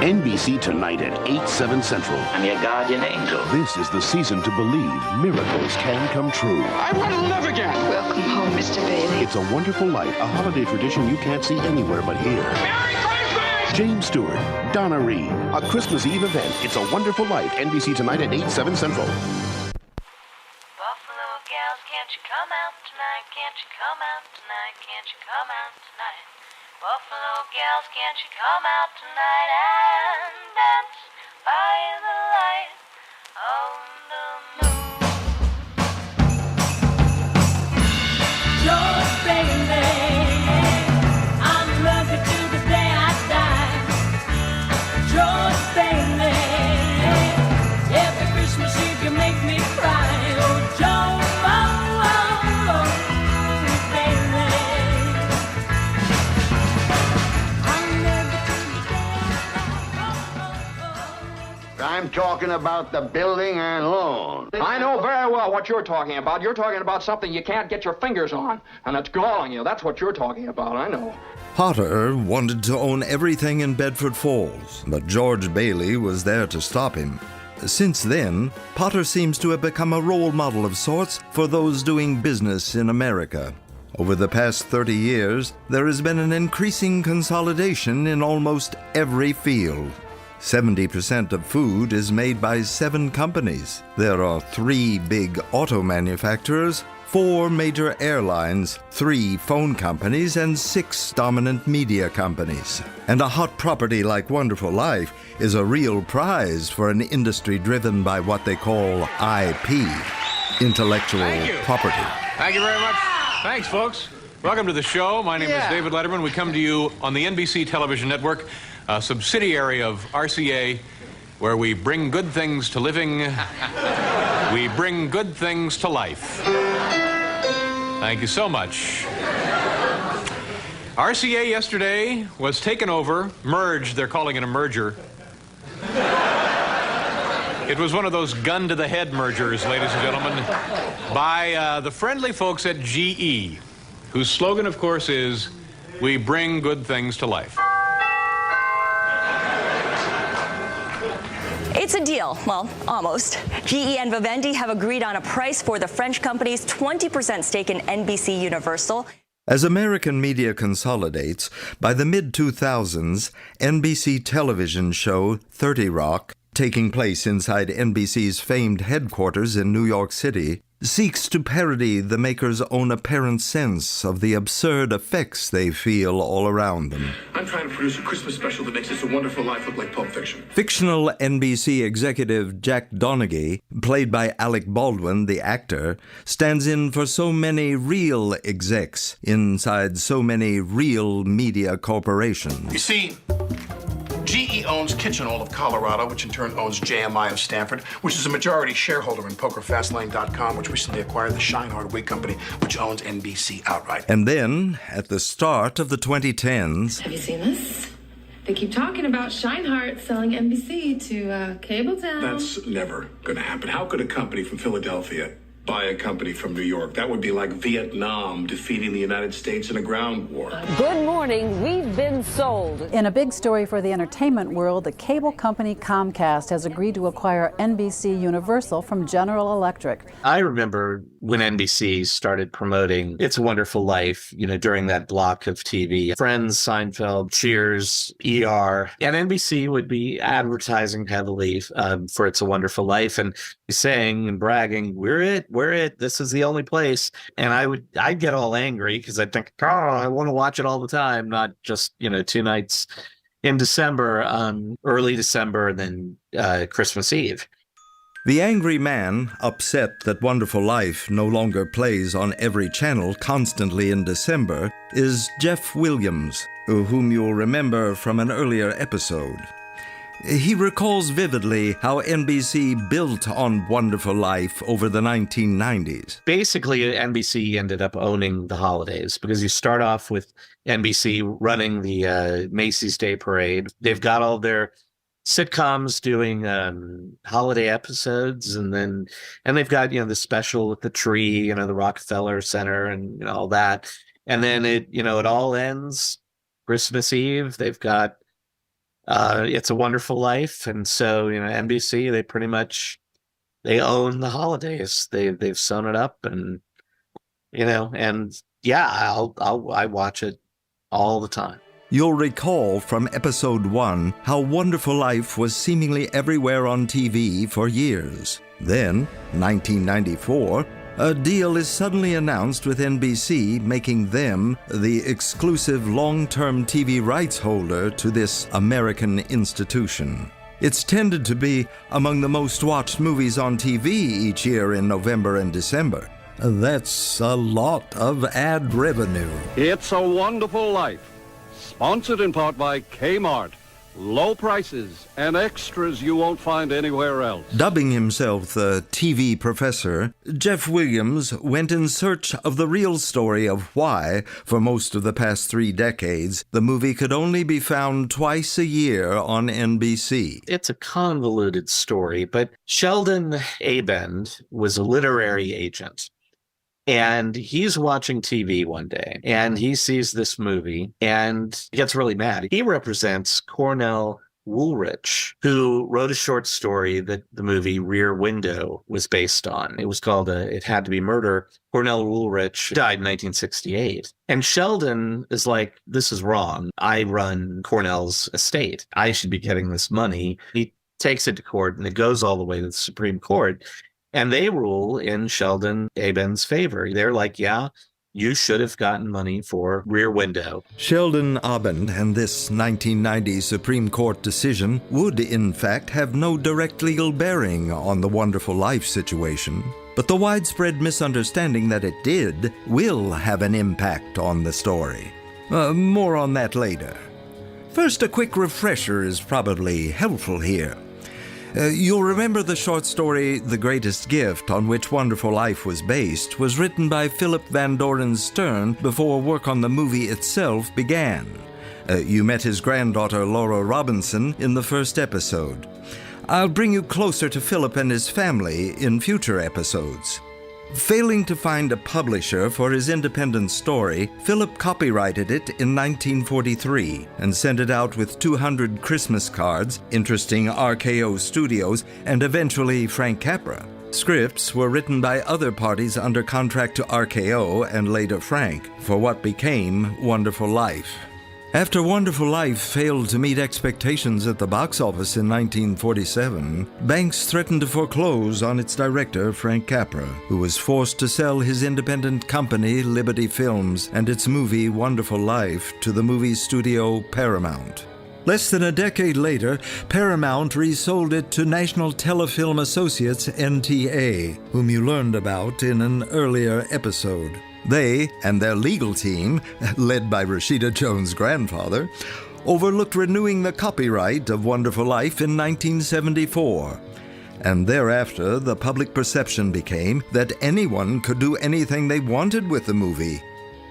NBC tonight at 8, 7 Central. I'm your guardian angel. This is the season to believe miracles can come true. I want to live again. Welcome home, Mr. Bailey. It's a Wonderful Life, a holiday tradition you can't see anywhere but here. Merry Christmas! James Stewart, Donna Reed, a Christmas Eve event. It's a Wonderful Life, NBC tonight at 8, 7 Central. Buffalo gals, can't you come out tonight? Can't you come out tonight? Can't you come out tonight? Buffalo gals, can't you come out tonight and dance by the light of the moon? George Bailey, I'm lucky till the day I die. George Bailey, every Christmas Eve you make me cry. Oh, George, I'm talking about the building and loan. I know very well what you're talking about. You're talking about something you can't get your fingers on, and it's galling you. That's what you're talking about, I know. Potter wanted to own everything in Bedford Falls, but George Bailey was there to stop him. Since then, Potter seems to have become a role model of sorts for those doing business in America. Over the past 30 years, there has been an increasing consolidation in almost every field. 70% of food is made by 7 companies. There are 3 big auto manufacturers, 4 major airlines, 3 phone companies, and 6 dominant media companies. And a hot property like Wonderful Life is a real prize for an industry driven by what they call IP, intellectual property. Thank you very much. Thanks, folks. Welcome to the show. My name is David Letterman. We come to you on the NBC television network, a subsidiary of RCA, where we bring good things to living. We bring good things to life. Thank you so much. RCA yesterday was taken over, merged, they're calling it a merger. It was one of those gun-to-the-head mergers, ladies and gentlemen, by the friendly folks at GE, whose slogan, of course, is, "We bring good things to life." It's a deal. Well, almost. GE and Vivendi have agreed on a price for the French company's 20% stake in NBC Universal. As American media consolidates, by the mid-2000s, NBC television show 30 Rock, taking place inside NBC's famed headquarters in New York City, seeks to parody the maker's own apparent sense of the absurd effects they feel all around them. I'm trying to produce a Christmas special that makes It's a Wonderful Life look like Pulp Fiction. Fictional NBC executive Jack Donaghy, played by Alec Baldwin, the actor, stands in for so many real execs inside so many real media corporations. You see, GE owns Kitchen Oil of Colorado, which in turn owns JMI of Stanford, which is a majority shareholder in PokerFastLane.com, which recently acquired the Scheinhardt Wig Company, which owns NBC outright. And then, at the start of the 2010s... Have you seen this? They keep talking about Scheinhardt selling NBC to Cabletown. That's never going to happen. How could a company from Philadelphia buy a company from New York? That would be like Vietnam defeating the United States in a ground war. Good morning. We've been sold. In a big story for the entertainment world, the cable company Comcast has agreed to acquire NBC Universal from General Electric. I remember when NBC started promoting It's a Wonderful Life, during that block of TV. Friends, Seinfeld, Cheers, ER, and NBC would be advertising heavily for It's a Wonderful Life and saying and bragging, we're it, this is the only place. And I'd get all angry because I'd think, I want to watch it all the time, not just, 2 nights in December, early December, and then Christmas Eve. The angry man, upset that Wonderful Life no longer plays on every channel constantly in December, is Jeff Williams, whom you'll remember from an earlier episode. He recalls vividly how NBC built on Wonderful Life over the 1990s. Basically, NBC ended up owning the holidays because you start off with NBC running the Macy's Day Parade. They've got all their sitcoms doing holiday episodes, and they've got the special with the tree, the Rockefeller Center, and all that. And then it all ends Christmas Eve. They've got It's a Wonderful Life. And so, NBC, they own the holidays. They've sewn it up and, and yeah, I watch it all the time. You'll recall from episode 1 how Wonderful Life was seemingly everywhere on TV for years. Then, 1994, a deal is suddenly announced with NBC, making them the exclusive long-term TV rights holder to this American institution. It's tended to be among the most watched movies on TV each year in November and December. That's a lot of ad revenue. It's a Wonderful Life. Sponsored in part by Kmart. Low prices and extras you won't find anywhere else. Dubbing himself the TV professor, Jeff Williams went in search of the real story of why, for most of the past 3 decades, the movie could only be found twice a year on NBC. It's a convoluted story, but Sheldon Abend was a literary agent. And he's watching TV one day, and he sees this movie, and gets really mad. He represents Cornell Woolrich, who wrote a short story that the movie Rear Window was based on. It was called It Had to Be Murder. Cornell Woolrich died in 1968. And Sheldon is like, this is wrong. I run Cornell's estate. I should be getting this money. He takes it to court, and it goes all the way to the Supreme Court. And they rule in Sheldon Abend's favor. They're like, yeah, you should have gotten money for Rear Window. Sheldon Abend and this 1990 Supreme Court decision would, in fact, have no direct legal bearing on the Wonderful Life situation. But the widespread misunderstanding that it did will have an impact on the story. More on that later. First, a quick refresher is probably helpful here. You'll remember the short story The Greatest Gift, on which Wonderful Life was based, was written by Philip Van Doren Stern before work on the movie itself began. You met his granddaughter Laura Robinson in the first episode. I'll bring you closer to Philip and his family in future episodes. Failing to find a publisher for his independent story, Philip copyrighted it in 1943 and sent it out with 200 Christmas cards, interesting RKO Studios, and eventually Frank Capra. Scripts were written by other parties under contract to RKO and later Frank for what became Wonderful Life. After Wonderful Life failed to meet expectations at the box office in 1947, Banks threatened to foreclose on its director, Frank Capra, who was forced to sell his independent company, Liberty Films, and its movie Wonderful Life to the movie studio Paramount. Less than a decade later, Paramount resold it to National Telefilm Associates, NTA, whom you learned about in an earlier episode. They and their legal team, led by Rashida Jones' grandfather, overlooked renewing the copyright of Wonderful Life in 1974. And thereafter, the public perception became that anyone could do anything they wanted with the movie.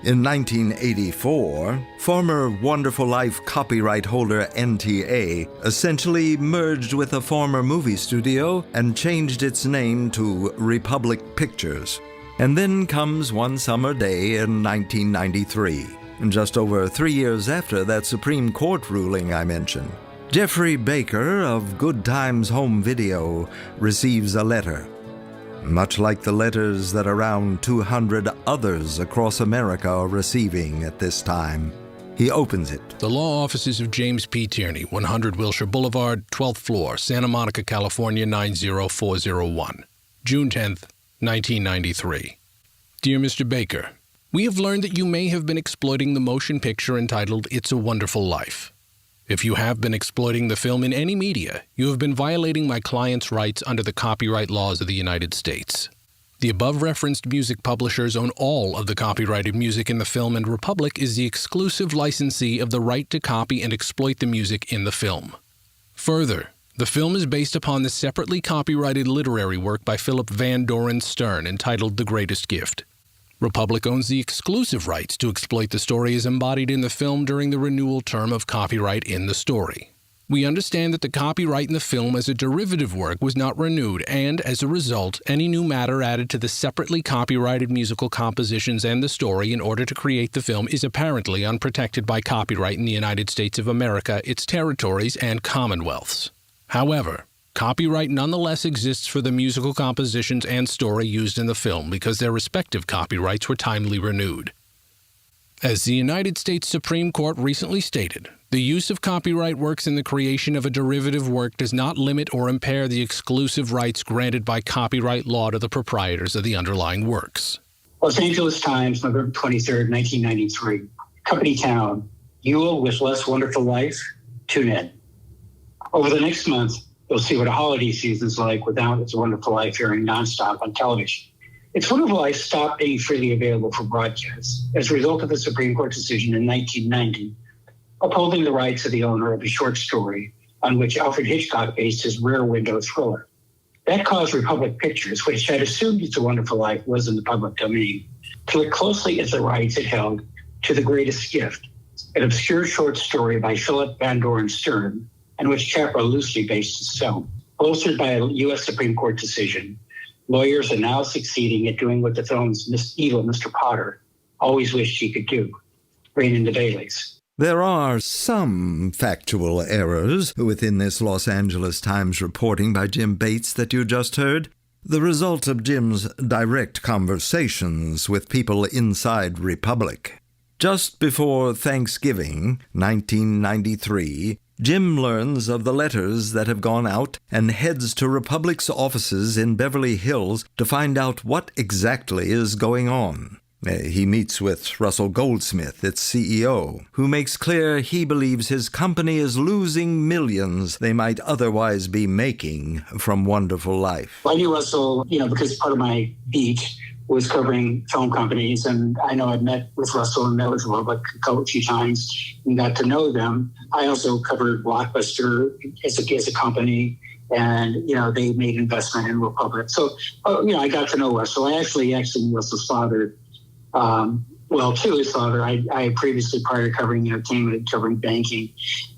In 1984, former Wonderful Life copyright holder NTA essentially merged with a former movie studio and changed its name to Republic Pictures. And then comes one summer day in 1993, and just over 3 years after that Supreme Court ruling I mentioned. Jeffrey Baker of Good Times Home Video receives a letter. Much like the letters that around 200 others across America are receiving at this time. He opens it. The law offices of James P. Tierney, 100 Wilshire Boulevard, 12th floor, Santa Monica, California, 90401. June 10th, 1993. Dear Mr. Baker, we have learned that you may have been exploiting the motion picture entitled It's a Wonderful Life. If you have been exploiting the film in any media, you have been violating my client's rights under the copyright laws of the United States. The above-referenced music publishers own all of the copyrighted music in the film, and Republic is the exclusive licensee of the right to copy and exploit the music in the film. Further, the film is based upon the separately copyrighted literary work by Philip Van Doren Stern entitled The Greatest Gift. Republic owns the exclusive rights to exploit the story as embodied in the film during the renewal term of copyright in the story. We understand that the copyright in the film as a derivative work was not renewed, and, as a result, any new matter added to the separately copyrighted musical compositions and the story in order to create the film is apparently unprotected by copyright in the United States of America, its territories, and commonwealths. However, copyright nonetheless exists for the musical compositions and story used in the film because their respective copyrights were timely renewed. As the United States Supreme Court recently stated, the use of copyright works in the creation of a derivative work does not limit or impair the exclusive rights granted by copyright law to the proprietors of the underlying works. Los Angeles Times, November 23rd, 1993. Company Town. Yule with Less Wonderful Life. Tune in. Over the next month, you'll see what a holiday season's like without It's a Wonderful Life airing nonstop on television. It's Wonderful Life stopped being freely available for broadcast as a result of the Supreme Court decision in 1990, upholding the rights of the owner of a short story on which Alfred Hitchcock based his Rear Window thriller. That caused Republic Pictures, which had assumed It's a Wonderful Life was in the public domain, to look closely at the rights it held to The Greatest Gift, an obscure short story by Philip Van Doren Stern, and which Capra loosely based his film. Bolstered by a U.S. Supreme Court decision, lawyers are now succeeding at doing what the film's evil Mr. Potter always wished he could do, rein in the Baileys. There are some factual errors within this Los Angeles Times reporting by Jim Bates that you just heard, the result of Jim's direct conversations with people inside Republic. Just before Thanksgiving, 1993, Jim learns of the letters that have gone out and heads to Republic's offices in Beverly Hills to find out what exactly is going on. He meets with Russell Goldsmith, its CEO, who makes clear he believes his company is losing millions they might otherwise be making from Wonderful Life. I knew Russell, because part of my beat was covering film companies, and I know I'd met with Russell and met with Republic a few times and got to know them. I also covered Blockbuster as a company, and they made investment in Republic. So I got to know Russell. I actually knew Russell's father. To his father, I previously, prior to covering entertainment, covering banking,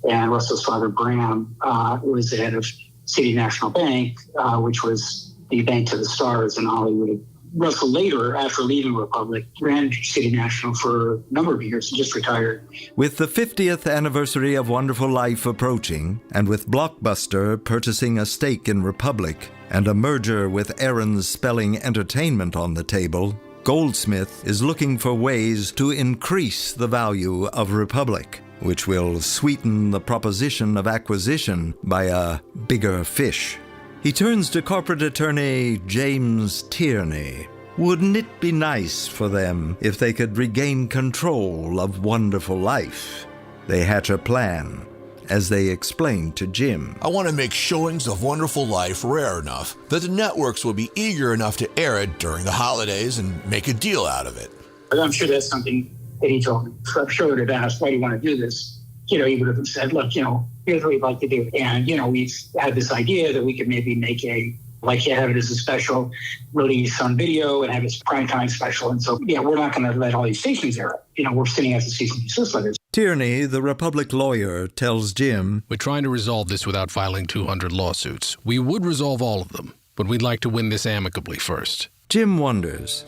and Russell's father, Bram, was the head of City National Bank, which was the bank to the stars in Hollywood. Russell later, after leaving Republic, ran City National for a number of years and just retired. With the 50th anniversary of Wonderful Life approaching, and with Blockbuster purchasing a stake in Republic, and a merger with Aaron's Spelling Entertainment on the table, Goldsmith is looking for ways to increase the value of Republic, which will sweeten the proposition of acquisition by a bigger fish. He turns to corporate attorney James Tierney. Wouldn't it be nice for them if they could regain control of Wonderful Life? They hatch a plan, as they explain to Jim. I want to make showings of Wonderful Life rare enough that the networks will be eager enough to air it during the holidays and make a deal out of it. I'm sure that's something that he told me. So I'm sure they'd asked, why do you want to do this? He would have said, look, here's what we'd like to do. And, we've had this idea that we could maybe make have it as a special release on video and have it primetime special. And so, we're not going to let all these stations air it. We're sitting at the cease and desist letters. Tierney, the Republic lawyer, tells Jim, "We're trying to resolve this without filing 200 lawsuits. We would resolve all of them, but we'd like to win this amicably first." Jim wonders,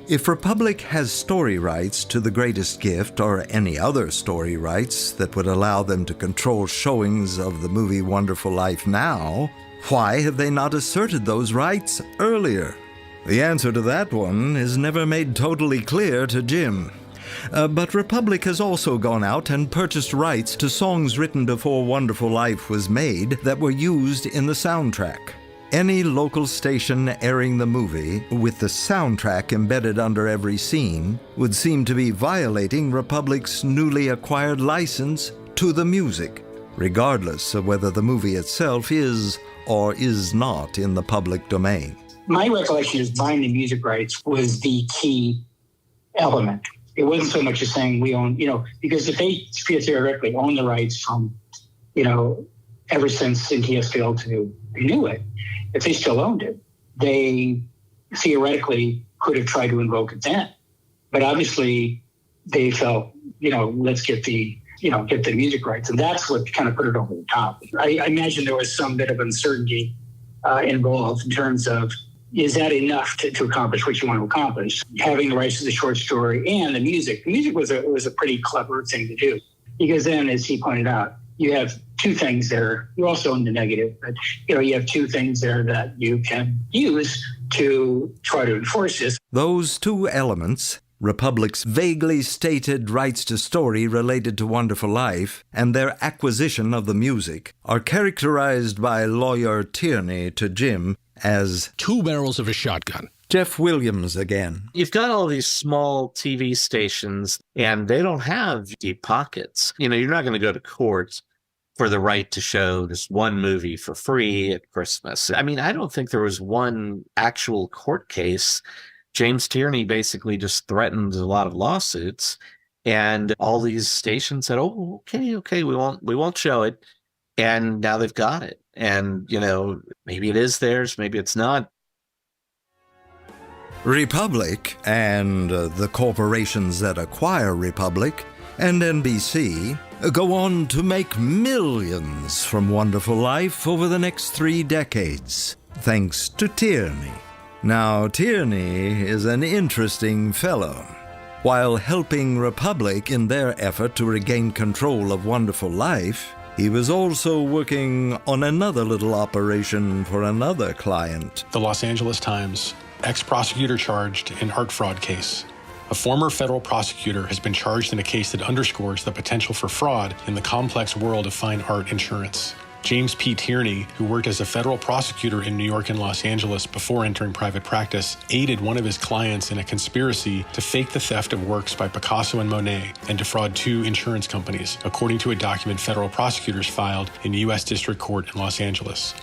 if Republic has story rights to The Greatest Gift or any other story rights that would allow them to control showings of the movie Wonderful Life now, why have they not asserted those rights earlier? The answer to that one is never made totally clear to Jim. But Republic has also gone out and purchased rights to songs written before Wonderful Life was made that were used in the soundtrack. Any local station airing the movie with the soundtrack embedded under every scene would seem to be violating Republic's newly acquired license to the music, regardless of whether the movie itself is or is not in the public domain. My recollection is buying the music rights was the key element. It wasn't so much as saying we own, because if they theoretically own the rights from, ever since NTS failed to renew it, if they still owned it, they theoretically could have tried to invoke it then. But obviously they felt, let's get the get the music rights. And that's what kind of put it over the top. I imagine there was some bit of uncertainty involved in terms of, is that enough to accomplish what you want to accomplish? Having the rights to the short story and the music. The music was a pretty clever thing to do, because then, as he pointed out, you have two things there. You also own the negative, but you have two things there that you can use to try to enforce this. Those two elements, Republic's vaguely stated rights to story related to Wonderful Life and their acquisition of the music, are characterized by lawyer Tierney to Jim as two barrels of a shotgun. Jeff Williams again. You've got all these small TV stations, and they don't have deep pockets. You're not going to go to court for the right to show this one movie for free at Christmas. I mean, I don't think there was one actual court case. James Tierney basically just threatened a lot of lawsuits, and all these stations said, "Oh, okay, we won't show it." And now they've got it. And, maybe it is theirs, maybe it's not. Republic and the corporations that acquire Republic and NBC go on to make millions from Wonderful Life over the next 3 decades, thanks to Tierney. Now, Tierney is an interesting fellow. While helping Republic in their effort to regain control of Wonderful Life, he was also working on another little operation for another client. The Los Angeles Times, ex-prosecutor charged in art fraud case. A former federal prosecutor has been charged in a case that underscores the potential for fraud in the complex world of fine art insurance. James P. Tierney, who worked as a federal prosecutor in New York and Los Angeles before entering private practice, aided one of his clients in a conspiracy to fake the theft of works by Picasso and Monet and defraud 2 insurance companies, according to a document federal prosecutors filed in U.S. District Court in Los Angeles.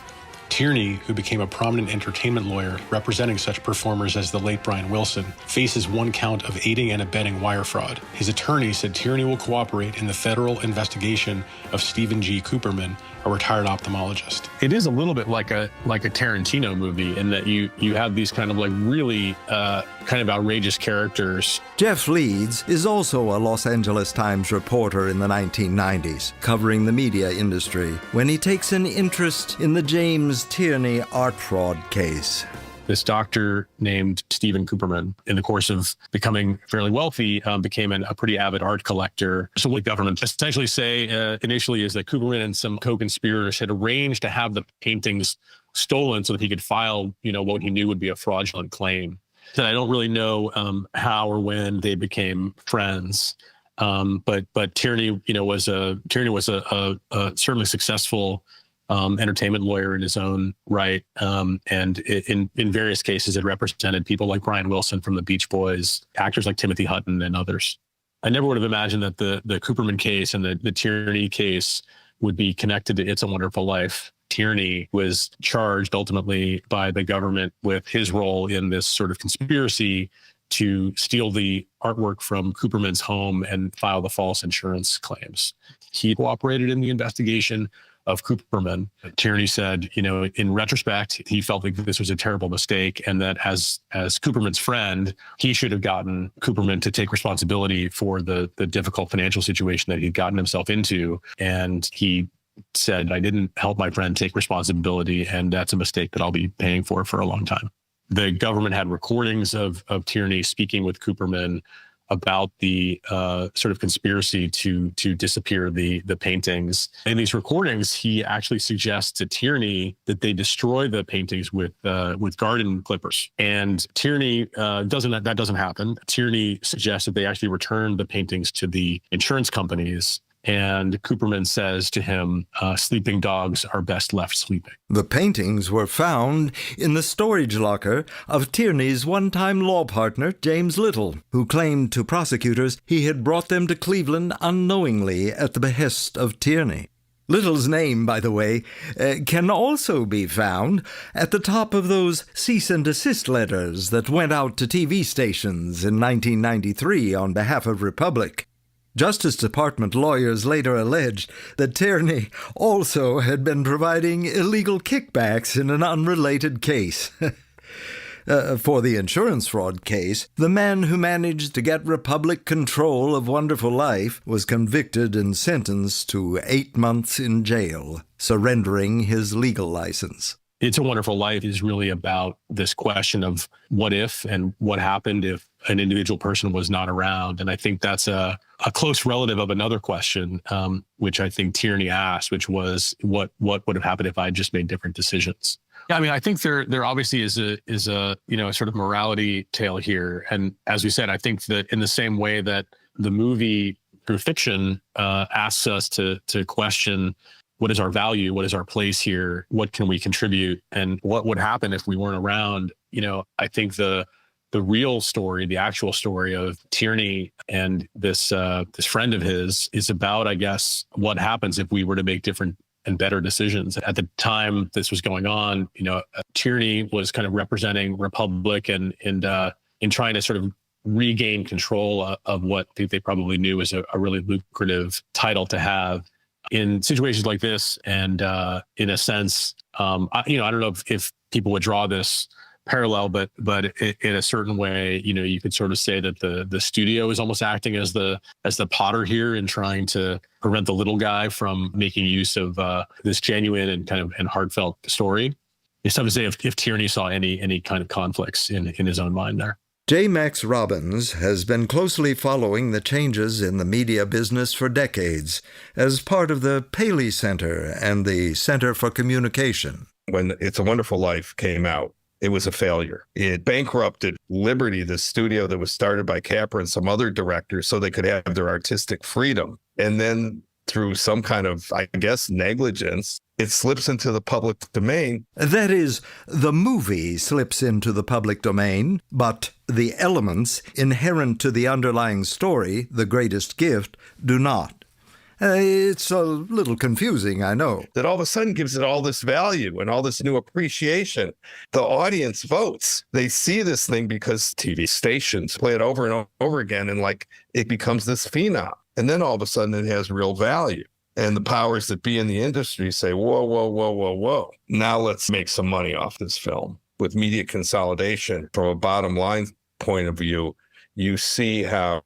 Tierney, who became a prominent entertainment lawyer representing such performers as the late Brian Wilson, faces 1 count of aiding and abetting wire fraud. His attorney said Tierney will cooperate in the federal investigation of Stephen G. Cooperman, a retired ophthalmologist. It is a little bit like a Tarantino movie in that you have these kind of really kind of outrageous characters. Jeff Leeds is also a Los Angeles Times reporter in the 1990s, covering the media industry, when he takes an interest in the James Tierney art fraud case. This doctor named Stephen Cooperman, in the course of becoming fairly wealthy, became a pretty avid art collector. So what the government essentially say initially is that Cooperman and some co-conspirators had arranged to have the paintings stolen so that he could file, what he knew would be a fraudulent claim. So I don't really know how or when they became friends. But Tierney, was a certainly successful entertainment lawyer in his own right. And in various cases, it represented people like Brian Wilson from the Beach Boys, actors like Timothy Hutton and others. I never would have imagined that the Cooperman case and the Tierney case would be connected to It's a Wonderful Life. Tierney was charged ultimately by the government with his role in this sort of conspiracy to steal the artwork from Cooperman's home and file the false insurance claims. He cooperated in the investigation of Cooperman. Tierney said, in retrospect, he felt like this was a terrible mistake, and that as Cooperman's friend, he should have gotten Cooperman to take responsibility for the difficult financial situation that he'd gotten himself into. And he said, I didn't help my friend take responsibility, and that's a mistake that I'll be paying for a long time. The government had recordings of Tierney speaking with Cooperman about the sort of conspiracy to disappear the paintings. In these recordings, he actually suggests to Tierney that they destroy the paintings with garden clippers. And Tierney that doesn't happen. Tierney suggests that they actually return the paintings to the insurance companies. And Cooperman says to him, sleeping dogs are best left sleeping. The paintings were found in the storage locker of Tierney's one-time law partner, James Little, who claimed to prosecutors he had brought them to Cleveland unknowingly at the behest of Tierney. Little's name, by the way, can also be found at the top of those cease and desist letters that went out to TV stations in 1993 on behalf of Republic. Justice Department lawyers later alleged that Tierney also had been providing illegal kickbacks in an unrelated case. For the insurance fraud case, the man who managed to get Republic control of Wonderful Life was convicted and sentenced to 8 months in jail, surrendering his legal license. It's a Wonderful Life is really about this question of what if and what happened if an individual person was not around. And I think that's a close relative of another question, which I think Tierney asked, which was what would have happened if I had just made different decisions? Yeah, I mean, I think there obviously is a sort of morality tale here. And as we said, I think that in the same way that the movie through fiction asks us to question what is our value, what is our place here, what can we contribute, and what would happen if we weren't around. I think the real story, the actual story of Tierney and this friend of his is about, I guess, what happens if we were to make different and better decisions. At the time this was going on, Tierney was kind of representing Republic and in trying to sort of regain control of what they probably knew was a really lucrative title to have. In situations like this, and in a sense, I don't know if people would draw this parallel, but in a certain way, you could sort of say that the studio is almost acting as the potter here in trying to prevent the little guy from making use of this genuine and heartfelt story. It's tough to say if Tierney saw any kind of conflicts in his own mind there. J. Max Robbins has been closely following the changes in the media business for decades as part of the Paley Center and the Center for Communication. When It's a Wonderful Life came out, it was a failure. It bankrupted Liberty, the studio that was started by Capra and some other directors, so they could have their artistic freedom. And then through some kind of, I guess, negligence, it slips into the public domain. That is, the movie slips into the public domain, but the elements inherent to the underlying story, The Greatest Gift, do not. It's a little confusing, I know. That all of a sudden gives it all this value and all this new appreciation. The audience votes. They see this thing because TV stations play it over and over again, and it becomes this phenom. And then all of a sudden it has real value. And the powers that be in the industry say, whoa, whoa, whoa, whoa, whoa. Now let's make some money off this film. With media consolidation, from a bottom line point of view, you see how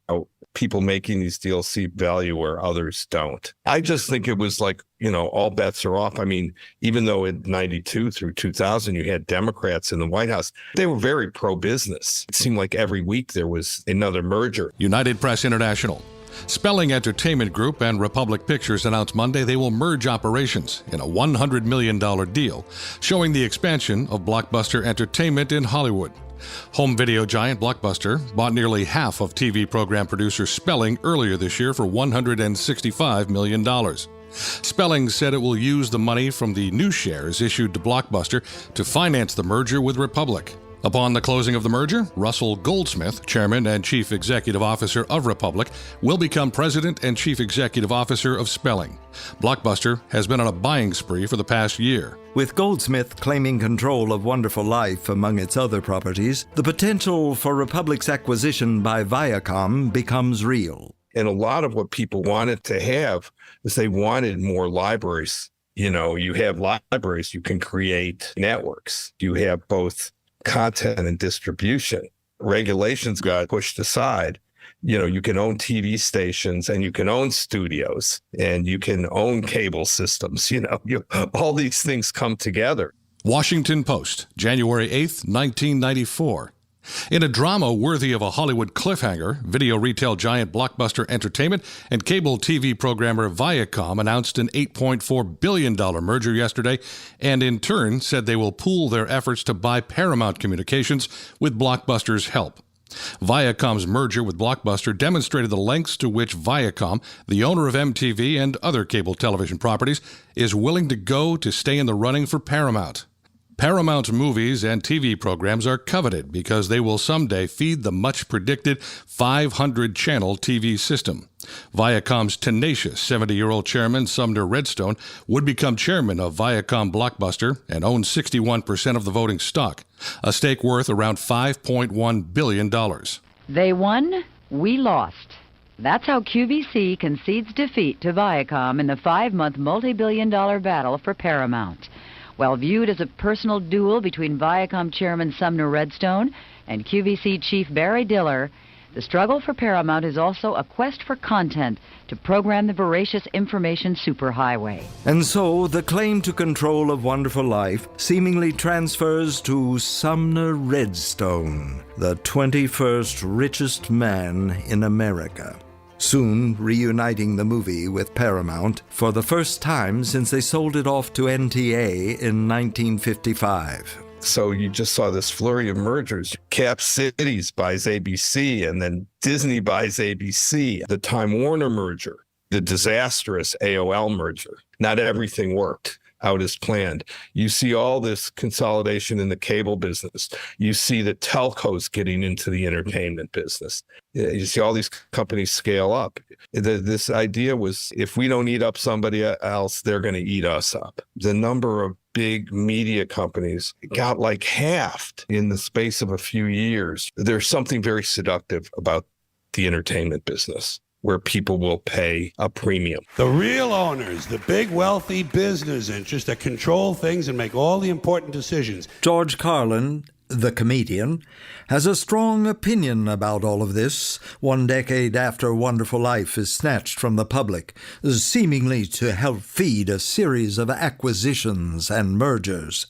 people making these deals see value where others don't. I just think it was all bets are off. I mean, even though in 92 through 2000, you had Democrats in the White House, they were very pro-business. It seemed like every week there was another merger. United Press International. Spelling Entertainment Group and Republic Pictures announced Monday they will merge operations in a $100 million deal, showing the expansion of Blockbuster Entertainment in Hollywood. Home video giant Blockbuster bought nearly half of TV program producer Spelling earlier this year for $165 million. Spelling said it will use the money from the new shares issued to Blockbuster to finance the merger with Republic. Upon the closing of the merger, Russell Goldsmith, Chairman and Chief Executive Officer of Republic, will become President and Chief Executive Officer of Spelling. Blockbuster has been on a buying spree for the past year. With Goldsmith claiming control of Wonderful Life among its other properties, the potential for Republic's acquisition by Viacom becomes real. And a lot of what people wanted to have is they wanted more libraries. You have libraries, you can create networks. You have both content and distribution. Regulations got pushed aside. You can own TV stations and you can own studios and you can own cable systems. All these things come together. Washington Post, January 8th, 1994. In a drama worthy of a Hollywood cliffhanger, video retail giant Blockbuster Entertainment and cable TV programmer Viacom announced an $8.4 billion merger yesterday, and in turn said they will pool their efforts to buy Paramount Communications with Blockbuster's help. Viacom's merger with Blockbuster demonstrated the lengths to which Viacom, the owner of MTV and other cable television properties, is willing to go to stay in the running for Paramount. Paramount's movies and TV programs are coveted because they will someday feed the much-predicted 500-channel TV system. Viacom's tenacious 70-year-old chairman, Sumner Redstone, would become chairman of Viacom Blockbuster and own 61% of the voting stock, a stake worth around $5.1 billion. They won, we lost. That's how QVC concedes defeat to Viacom in the 5-month multi-billion-dollar battle for Paramount. While viewed as a personal duel between Viacom chairman Sumner Redstone and QVC chief Barry Diller, the struggle for Paramount is also a quest for content to program the voracious information superhighway. And so the claim to control of Wonderful Life seemingly transfers to Sumner Redstone, the 21st richest man in America, soon reuniting the movie with Paramount for the first time since they sold it off to NTA in 1955. So you just saw this flurry of mergers. Cap Cities buys ABC, and then Disney buys ABC. The Time Warner merger, the disastrous AOL merger. Not everything worked out as planned. You see all this consolidation in the cable business. You see the telcos getting into the entertainment business. You see all these companies scale up. This idea was, if we don't eat up somebody else, they're going to eat us up. The number of big media companies got like halved in the space of a few years. There's something very seductive about the entertainment business, where people will pay a premium. The real owners, the big wealthy business interests that control things and make all the important decisions. George Carlin, the comedian, has a strong opinion about all of this 1 decade after Wonderful Life is snatched from the public, seemingly to help feed a series of acquisitions and mergers,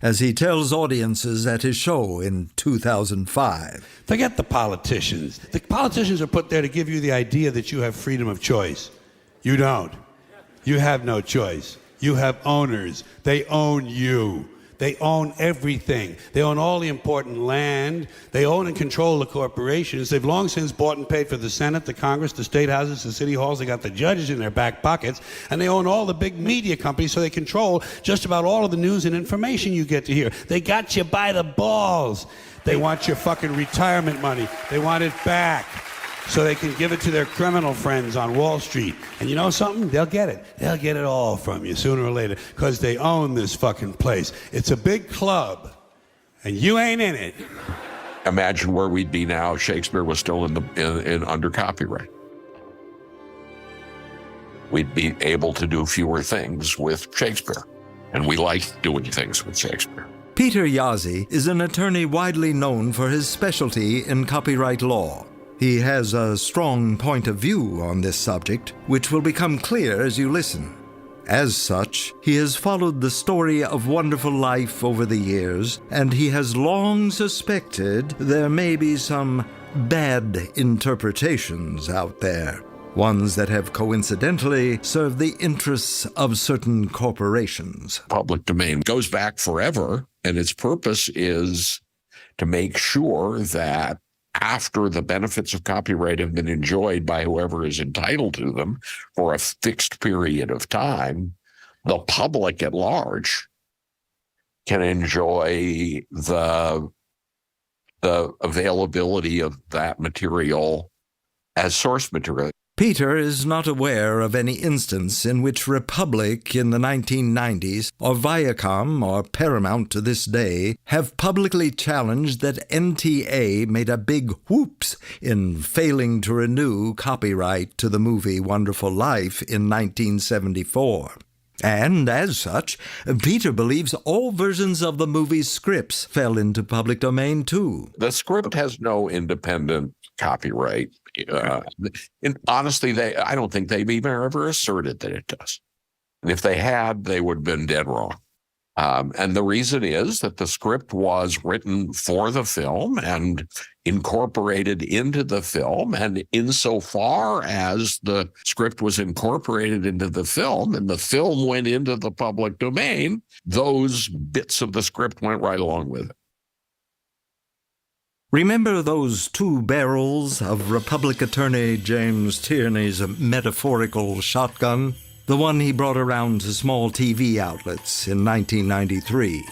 as he tells audiences at his show in 2005. Forget the politicians. The politicians are put there to give you the idea that you have freedom of choice. You don't. You have no choice. You have owners. They own you. They own everything. They own all the important land. They own and control the corporations. They've long since bought and paid for the Senate, the Congress, the state houses, the city halls. They got the judges in their back pockets. And they own all the big media companies, so they control just about all of the news and information you get to hear. They got you by the balls. They want your fucking retirement money. They want it back, so they can give it to their criminal friends on Wall Street. And you know something? They'll get it. They'll get it all from you sooner or later, because they own this fucking place. It's a big club, and you ain't in it. Imagine where we'd be now if Shakespeare was still in under copyright. We'd be able to do fewer things with Shakespeare, and we like doing things with Shakespeare. Peter Yazzie is an attorney widely known for his specialty in copyright law. He has a strong point of view on this subject, which will become clear as you listen. As such, he has followed the story of Wonderful Life over the years, and he has long suspected there may be some bad interpretations out there, ones that have coincidentally served the interests of certain corporations. Public domain goes back forever, and its purpose is to make sure that after the benefits of copyright have been enjoyed by whoever is entitled to them for a fixed period of time, the public at large can enjoy the availability of that material as source material. Peter is not aware of any instance in which Republic in the 1990s, or Viacom or Paramount to this day, have publicly challenged that NTA made a big whoops in failing to renew copyright to the movie Wonderful Life in 1974. And as such, Peter believes all versions of the movie's scripts fell into public domain too. The script has no independent copyright. And honestly, I don't think they've even ever asserted that it does. And if they had, they would have been dead wrong. And the reason is that the script was written for the film and incorporated into the film. And insofar as the script was incorporated into the film and the film went into the public domain, those bits of the script went right along with it. Remember those 2 barrels of Republic Attorney James Tierney's metaphorical shotgun? The one he brought around to small TV outlets in 1993.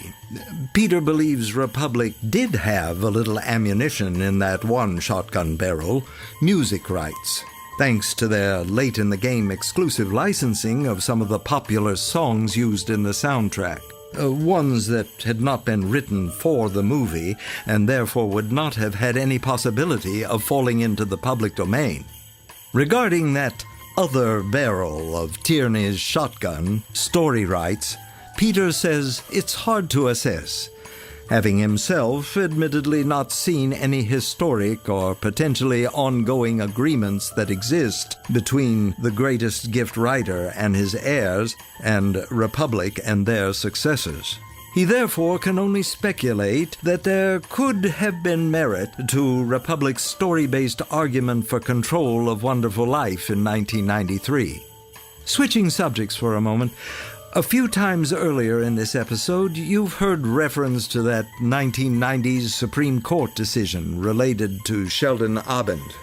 Peter believes Republic did have a little ammunition in that one shotgun barrel, music rights, thanks to their late-in-the-game exclusive licensing of some of the popular songs used in the soundtrack. Ones that had not been written for the movie and therefore would not have had any possibility of falling into the public domain. Regarding that other barrel of Tierney's shotgun, story rights, Peter says it's hard to assess, having himself admittedly not seen any historic or potentially ongoing agreements that exist between the greatest gift writer and his heirs and Republic and their successors. He therefore can only speculate that there could have been merit to Republic's story-based argument for control of Wonderful Life in 1993. Switching subjects for a moment, a few times earlier in this episode, you've heard reference to that 1990s Supreme Court decision related to Sheldon Abend.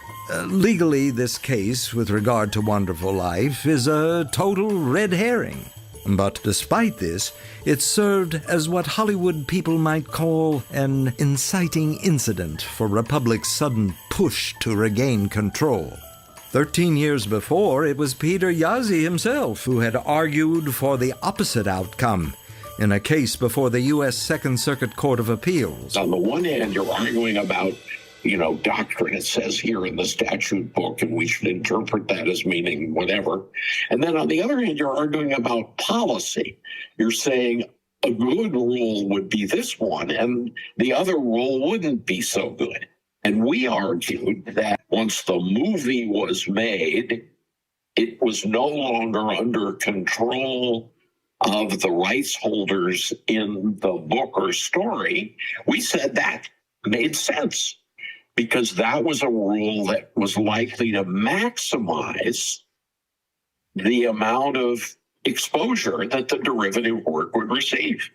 Legally, this case with regard to Wonderful Life is a total red herring. But despite this, it served as what Hollywood people might call an inciting incident for Republic's sudden push to regain control. 13 years before, it was Peter Yazzie himself who had argued for the opposite outcome in a case before the U.S. Second Circuit Court of Appeals. On the one hand, you're arguing about, doctrine. It says here in the statute book, and we should interpret that as meaning whatever. And then on the other hand, you're arguing about policy. You're saying a good rule would be this one, and the other rule wouldn't be so good. And we argued that once the movie was made, it was no longer under control of the rights holders in the book or story. We said that made sense because that was a rule that was likely to maximize the amount of exposure that the derivative work would receive.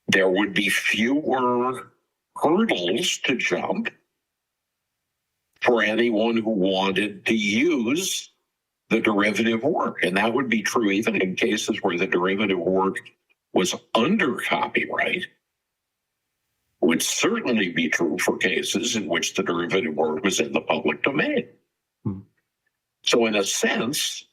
There would be fewer hurdles to jump for anyone who wanted to use the derivative work. And that would be true even in cases where the derivative work was under copyright. It would certainly be true for cases in which the derivative work was in the public domain. So in a sense,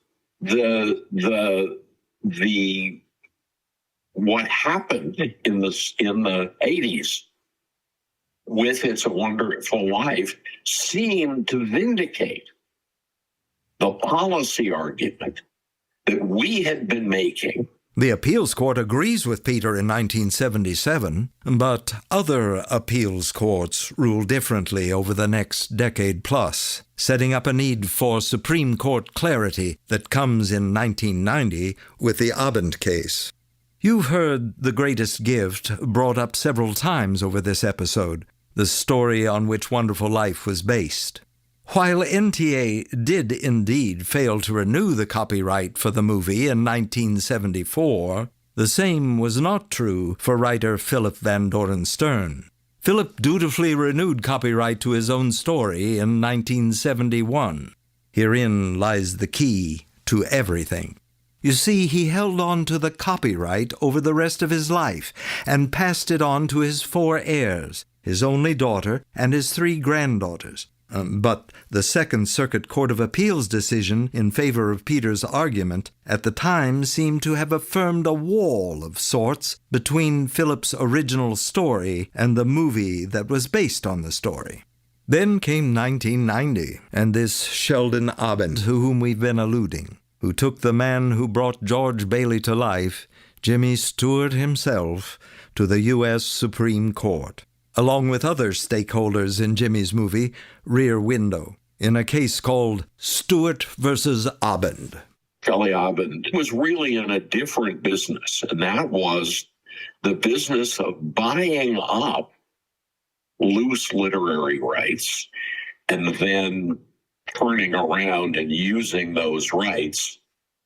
what happened in the 80s with It's a Wonderful Life seemed to vindicate the policy argument that we had been making. The appeals court agrees with Peter in 1977, but other appeals courts rule differently over the next decade plus, setting up a need for Supreme Court clarity that comes in 1990 with the Abend case. You've heard The Greatest Gift brought up several times over this episode, the story on which Wonderful Life was based. While NTA did indeed fail to renew the copyright for the movie in 1974, the same was not true for writer Philip Van Doren Stern. Philip dutifully renewed copyright to his own story in 1971. Herein lies the key to everything. You see, he held on to the copyright over the rest of his life and passed it on to his 4 heirs, his only daughter and his 3 granddaughters. But the Second Circuit Court of Appeals decision in favor of Peter's argument at the time seemed to have affirmed a wall of sorts between Philip's original story and the movie that was based on the story. Then came 1990, and this Sheldon Abend, to whom we've been alluding, who took the man who brought George Bailey to life, Jimmy Stewart himself, to the U.S. Supreme Court, along with other stakeholders in Jimmy's movie, Rear Window, in a case called Stewart versus Abend. Shelley Abend was really in a different business, and that was the business of buying up loose literary rights and then turning around and using those rights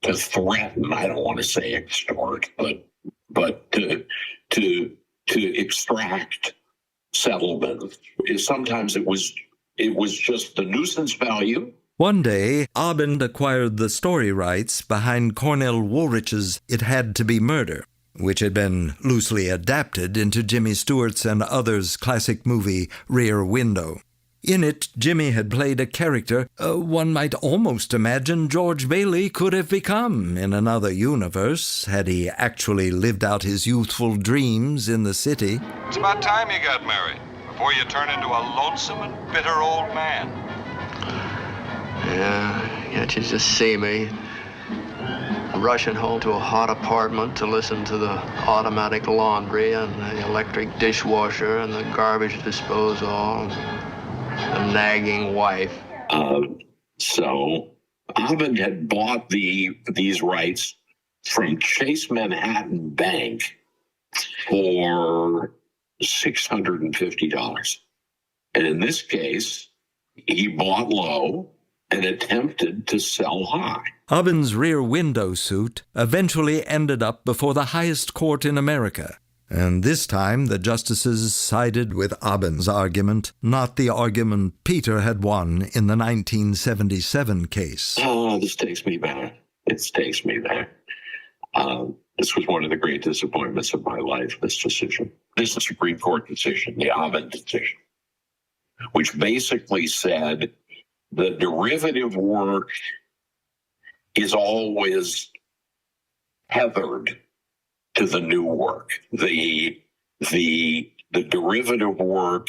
to threaten, I don't want to say extort, but to extract settlement. Sometimes it was just the nuisance value. One day, Abend acquired the story rights behind Cornell Woolrich's It Had to Be Murder, which had been loosely adapted into Jimmy Stewart's and others' classic movie Rear Window. In it, Jimmy had played a character one might almost imagine George Bailey could have become in another universe had he actually lived out his youthful dreams in the city. It's about time you got married before you turn into a lonesome and bitter old man. Yeah, you just see me. rushing home to a hot apartment to listen to the automatic laundry and the electric dishwasher and the garbage disposal and the nagging wife. So Ovid had bought these rights from Chase Manhattan Bank for $650. And in this case, he bought low and attempted to sell high. Oben's Rear Window suit eventually ended up before the highest court in America. And this time the justices sided with Oben's argument, not the argument Peter had won in the 1977 case. Oh, this takes me back. It takes me back. This was one of the great disappointments of my life, this decision. This Supreme Court decision, the Oben decision, which basically said the derivative work is always tethered to the new work. The derivative work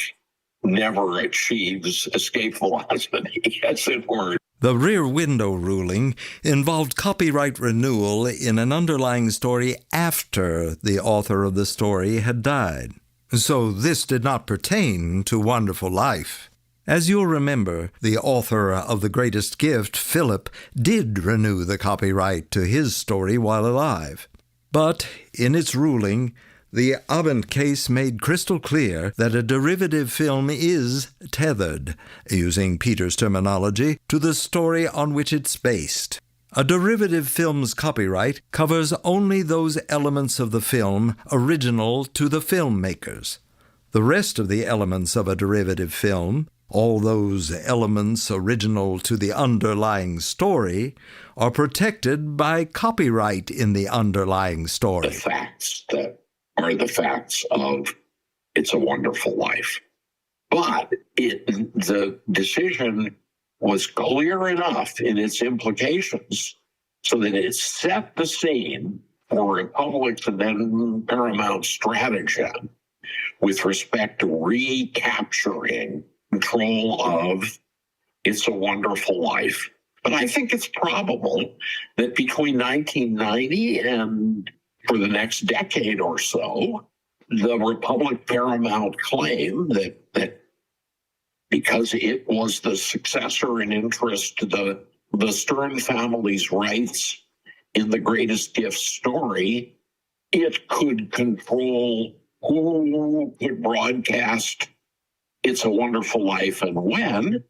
never achieves escape velocity, as it were. The Rear Window ruling involved copyright renewal in an underlying story after the author of the story had died. So this did not pertain to Wonderful Life. As you'll remember, the author of The Greatest Gift, Philip, did renew the copyright to his story while alive. But in its ruling, the Oben case made crystal clear that a derivative film is tethered, using Peter's terminology, to the story on which it's based. A derivative film's copyright covers only those elements of the film original to the filmmakers. The rest of the elements of a derivative film, all those elements original to the underlying story, are protected by copyright in the underlying story. The facts that are the facts of It's a Wonderful Life. But the decision was clear enough in its implications so that it set the scene for Republic's and then Paramount strategy with respect to recapturing control of It's a Wonderful Life. But I think it's probable that between 1990 and for the next decade or so, the Republic Paramount claim that because it was the successor in interest to the Stern family's rights in The Greatest Gift story, it could control who could broadcast It's a Wonderful Life and when,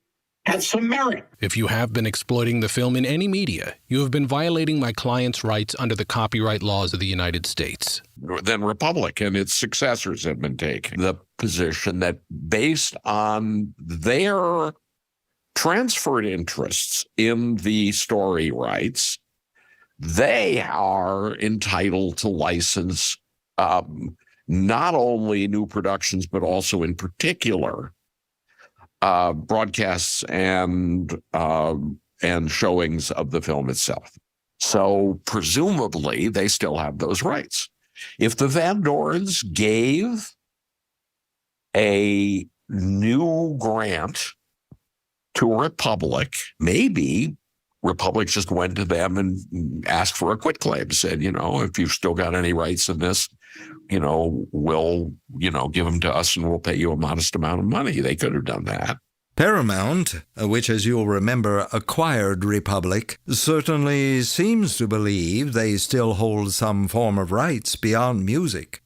had some merit. If you have been exploiting the film in any media, you have been violating my client's rights under the copyright laws of the United States. Then Republic and its successors have been taking the position that based on their transferred interests in the story rights, they are entitled to license not only new productions, but also in particular broadcasts and showings of the film itself. So presumably they still have those rights. If the Van Dorns gave a new grant to Republic, maybe Republic just went to them and asked for a quitclaim, said, if you've still got any rights in this, we'll, give them to us and we'll pay you a modest amount of money. They could have done that. Paramount, which as you'll remember acquired Republic, certainly seems to believe they still hold some form of rights beyond music.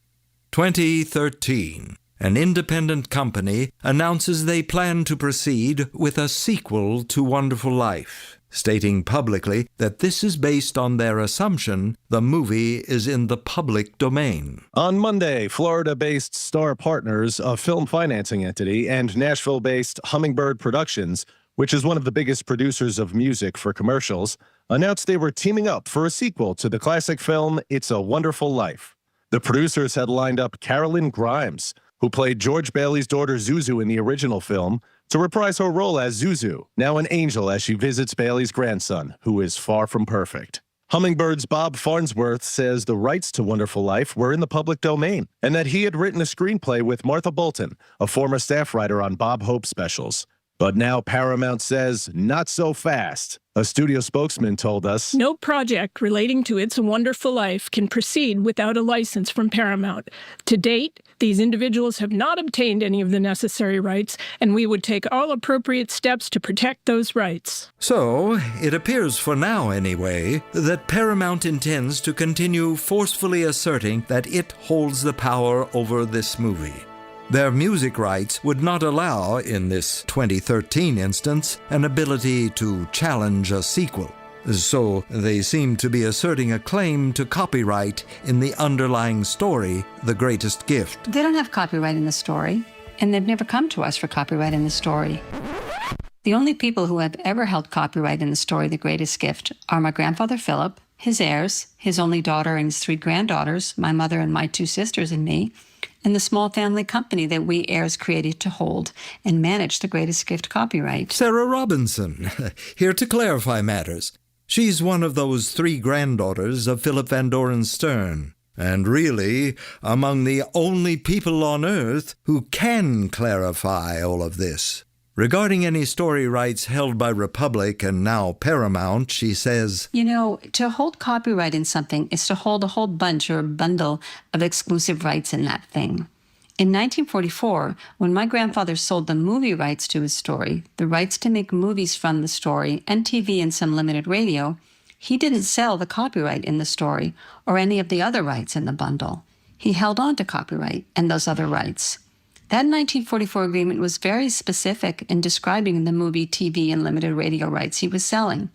2013. An independent company announces they plan to proceed with a sequel to Wonderful Life, stating publicly that this is based on their assumption the movie is in the public domain. On Monday, Florida-based Star Partners, a film financing entity, and Nashville-based Hummingbird Productions, which is one of the biggest producers of music for commercials, announced they were teaming up for a sequel to the classic film It's a Wonderful Life. The producers had lined up Carolyn Grimes, who played George Bailey's daughter Zuzu in the original film, to reprise her role as Zuzu, now an angel as she visits Bailey's grandson, who is far from perfect. Hummingbird's Bob Farnsworth says the rights to Wonderful Life were in the public domain, and that he had written a screenplay with Martha Bolton, a former staff writer on Bob Hope specials. But now Paramount says, not so fast. A studio spokesman told us, "No project relating to It's a Wonderful Life can proceed without a license from Paramount. To date, these individuals have not obtained any of the necessary rights, and we would take all appropriate steps to protect those rights." So, it appears for now anyway, that Paramount intends to continue forcefully asserting that it holds the power over this movie. Their music rights would not allow, in this 2013 instance, an ability to challenge a sequel. So they seem to be asserting a claim to copyright in the underlying story, The Greatest Gift. They don't have copyright in the story, and they've never come to us for copyright in the story. The only people who have ever held copyright in the story The Greatest Gift are my grandfather Philip, his heirs, his only daughter and his 3 granddaughters, my mother and my 2 sisters and me, and the small family company that we heirs created to hold and manage The Greatest Gift copyright. Sarah Robinson, here to clarify matters. She's one of those 3 granddaughters of Philip Van Doren Stern, and really among the only people on Earth who can clarify all of this. Regarding any story rights held by Republic and now Paramount, she says, "You know, to hold copyright in something is to hold a whole bunch or a bundle of exclusive rights in that thing. In 1944, when my grandfather sold the movie rights to his story, the rights to make movies from the story, and TV and some limited radio, he didn't sell the copyright in the story or any of the other rights in the bundle. He held on to copyright and those other rights. That 1944 agreement was very specific in describing the movie, TV, and limited radio rights he was selling.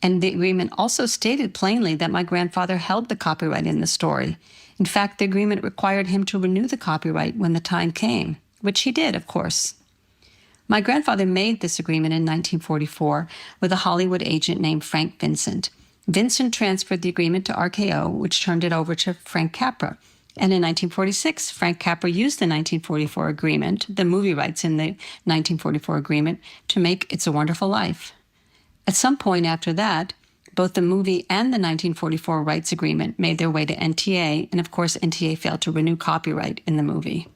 And the agreement also stated plainly that my grandfather held the copyright in the story. In fact, the agreement required him to renew the copyright when the time came, which he did, of course. My grandfather made this agreement in 1944 with a Hollywood agent named Frank Vincent. Vincent transferred the agreement to RKO, which turned it over to Frank Capra. And in 1946, Frank Capra used the 1944 agreement, the movie rights in the 1944 agreement, to make It's a Wonderful Life. At some point after that, both the movie and the 1944 rights agreement made their way to NTA, and of course NTA failed to renew copyright in the movie.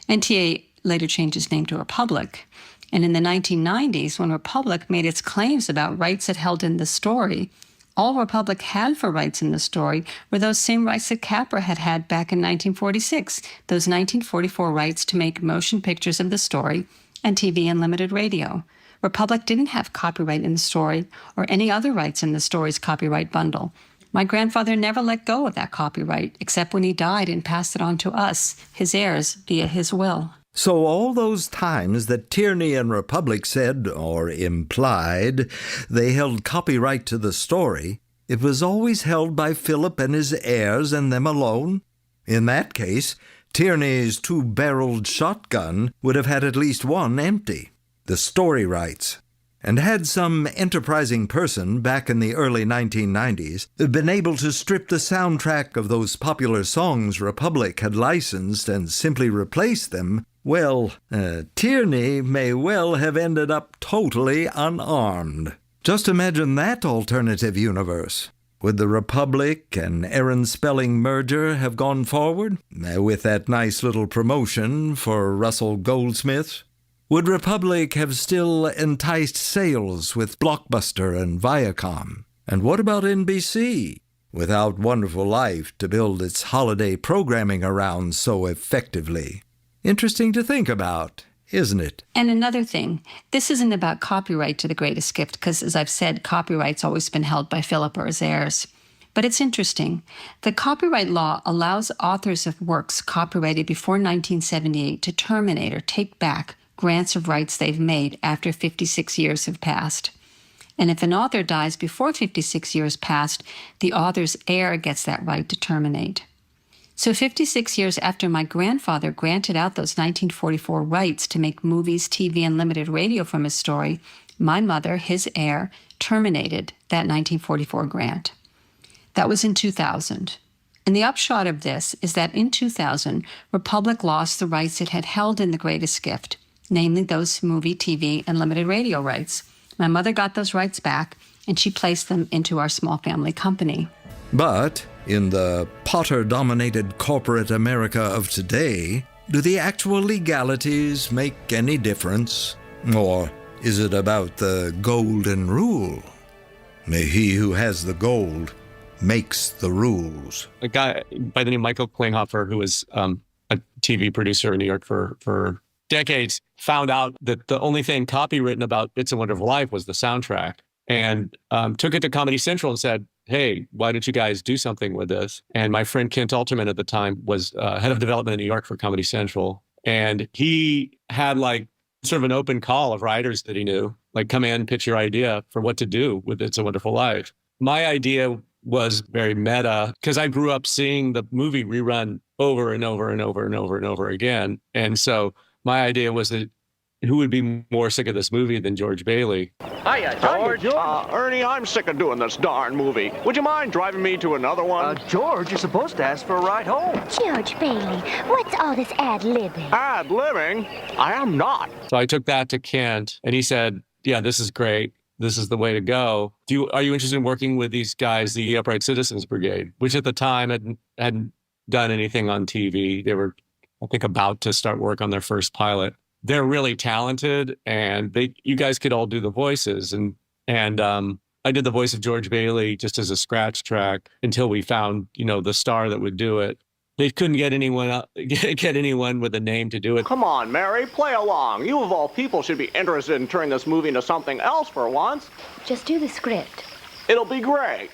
NTA later changed its name to Republic. And in the 1990s, when Republic made its claims about rights it held in the story, all Republic had for rights in the story were those same rights that Capra had had back in 1946, those 1944 rights to make motion pictures of the story and TV and limited radio. Republic didn't have copyright in the story or any other rights in the story's copyright bundle. My grandfather never let go of that copyright, except when he died and passed it on to us, his heirs, via his will. So all those times that Tierney and Republic said, or implied, they held copyright to the story, it was always held by Philip and his heirs and them alone? In that case, Tierney's 2-barreled shotgun would have had at least one empty, the story rights. And had some enterprising person back in the early 1990s been able to strip the soundtrack of those popular songs Republic had licensed and simply replace them, well, Tierney may well have ended up totally unarmed. Just imagine that alternative universe. Would the Republic and Aaron Spelling merger have gone forward with that nice little promotion for Russell Goldsmith? Would Republic have still enticed sales with Blockbuster and Viacom? And what about NBC, without Wonderful Life to build its holiday programming around so effectively? Interesting to think about, isn't it? And another thing, this isn't about copyright to The Greatest Gift, because as I've said, copyright's always been held by Philip or his heirs. But it's interesting. The copyright law allows authors of works copyrighted before 1978 to terminate or take back grants of rights they've made after 56 years have passed. And if an author dies before 56 years passed, the author's heir gets that right to terminate. So 56 years after my grandfather granted out those 1944 rights to make movies, TV, and limited radio from his story, my mother, his heir, terminated that 1944 grant. That was in 2000. And the upshot of this is that in 2000, Republic lost the rights it had held in The Greatest Gift, namely those movie, TV, and limited radio rights. My mother got those rights back, and she placed them into our small family company. But in the Potter-dominated corporate America of today, do the actual legalities make any difference? Or is it about the golden rule? May he who has the gold makes the rules. A guy by the name of Michael Klinghoffer, who was a TV producer in New York for decades, found out that the only thing copywritten about It's a Wonderful Life was the soundtrack, and took it to Comedy Central and said, hey, why don't you guys do something with this? And my friend Kent Alterman at the time was head of development in New York for Comedy Central. And he had like sort of an open call of writers that he knew, like, come in, pitch your idea for what to do with It's a Wonderful Life. My idea was very meta because I grew up seeing the movie rerun over and over and over and over and over again. And so my idea was that who would be more sick of this movie than George Bailey? Hiya, George. Ernie, I'm sick of doing this darn movie. Would you mind driving me to another one? George, you're supposed to ask for a ride home. George Bailey, what's all this ad-libbing? Ad-libbing? I am not. So I took that to Kent, and he said, yeah, this is great. This is the way to go. Are you interested in working with these guys, the Upright Citizens Brigade, which at the time hadn't done anything on TV. They were, I think, about to start work on their first pilot. They're really talented, and you guys could all do the voices. And I did the voice of George Bailey just as a scratch track until we found, the star that would do it. They couldn't get anyone with a name to do it. Come on, Mary, play along. You of all people should be interested in turning this movie into something else for once. Just do the script. It'll be great.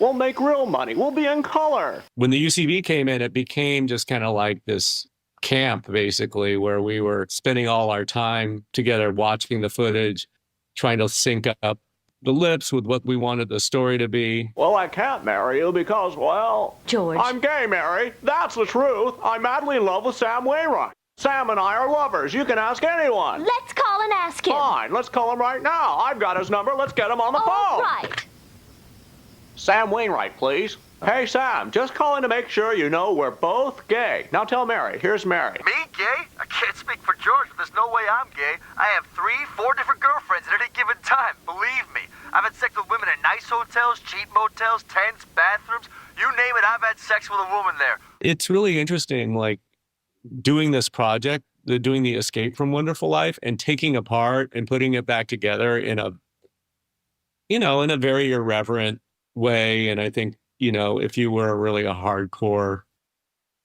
We'll make real money. We'll be in color. When the UCB came in, it became just kind of like this camp, basically, where we were spending all our time together watching the footage, trying to sync up the lips with what we wanted the story to be. Well, I can't marry you because, well, George, I'm gay, Mary. That's the truth. I'm madly in love with Sam Wainwright. Sam and I are lovers. You can ask anyone. Let's call and ask him. Fine, let's call him right now. I've got his number. Let's get him on the phone. All right. Sam Wainwright, please. Hey, Sam, just calling to make sure you know we're both gay. Now tell Mary. Here's Mary. Me, gay? I can't speak for George, but there's no way I'm gay. I have 3-4 different girlfriends at any given time. Believe me. I've had sex with women in nice hotels, cheap motels, tents, bathrooms. You name it, I've had sex with a woman there. It's really interesting, like, doing this project, doing the Escape from Wonderful Life, and taking apart and putting it back together in a very irreverent way. And I think, if you were really a hardcore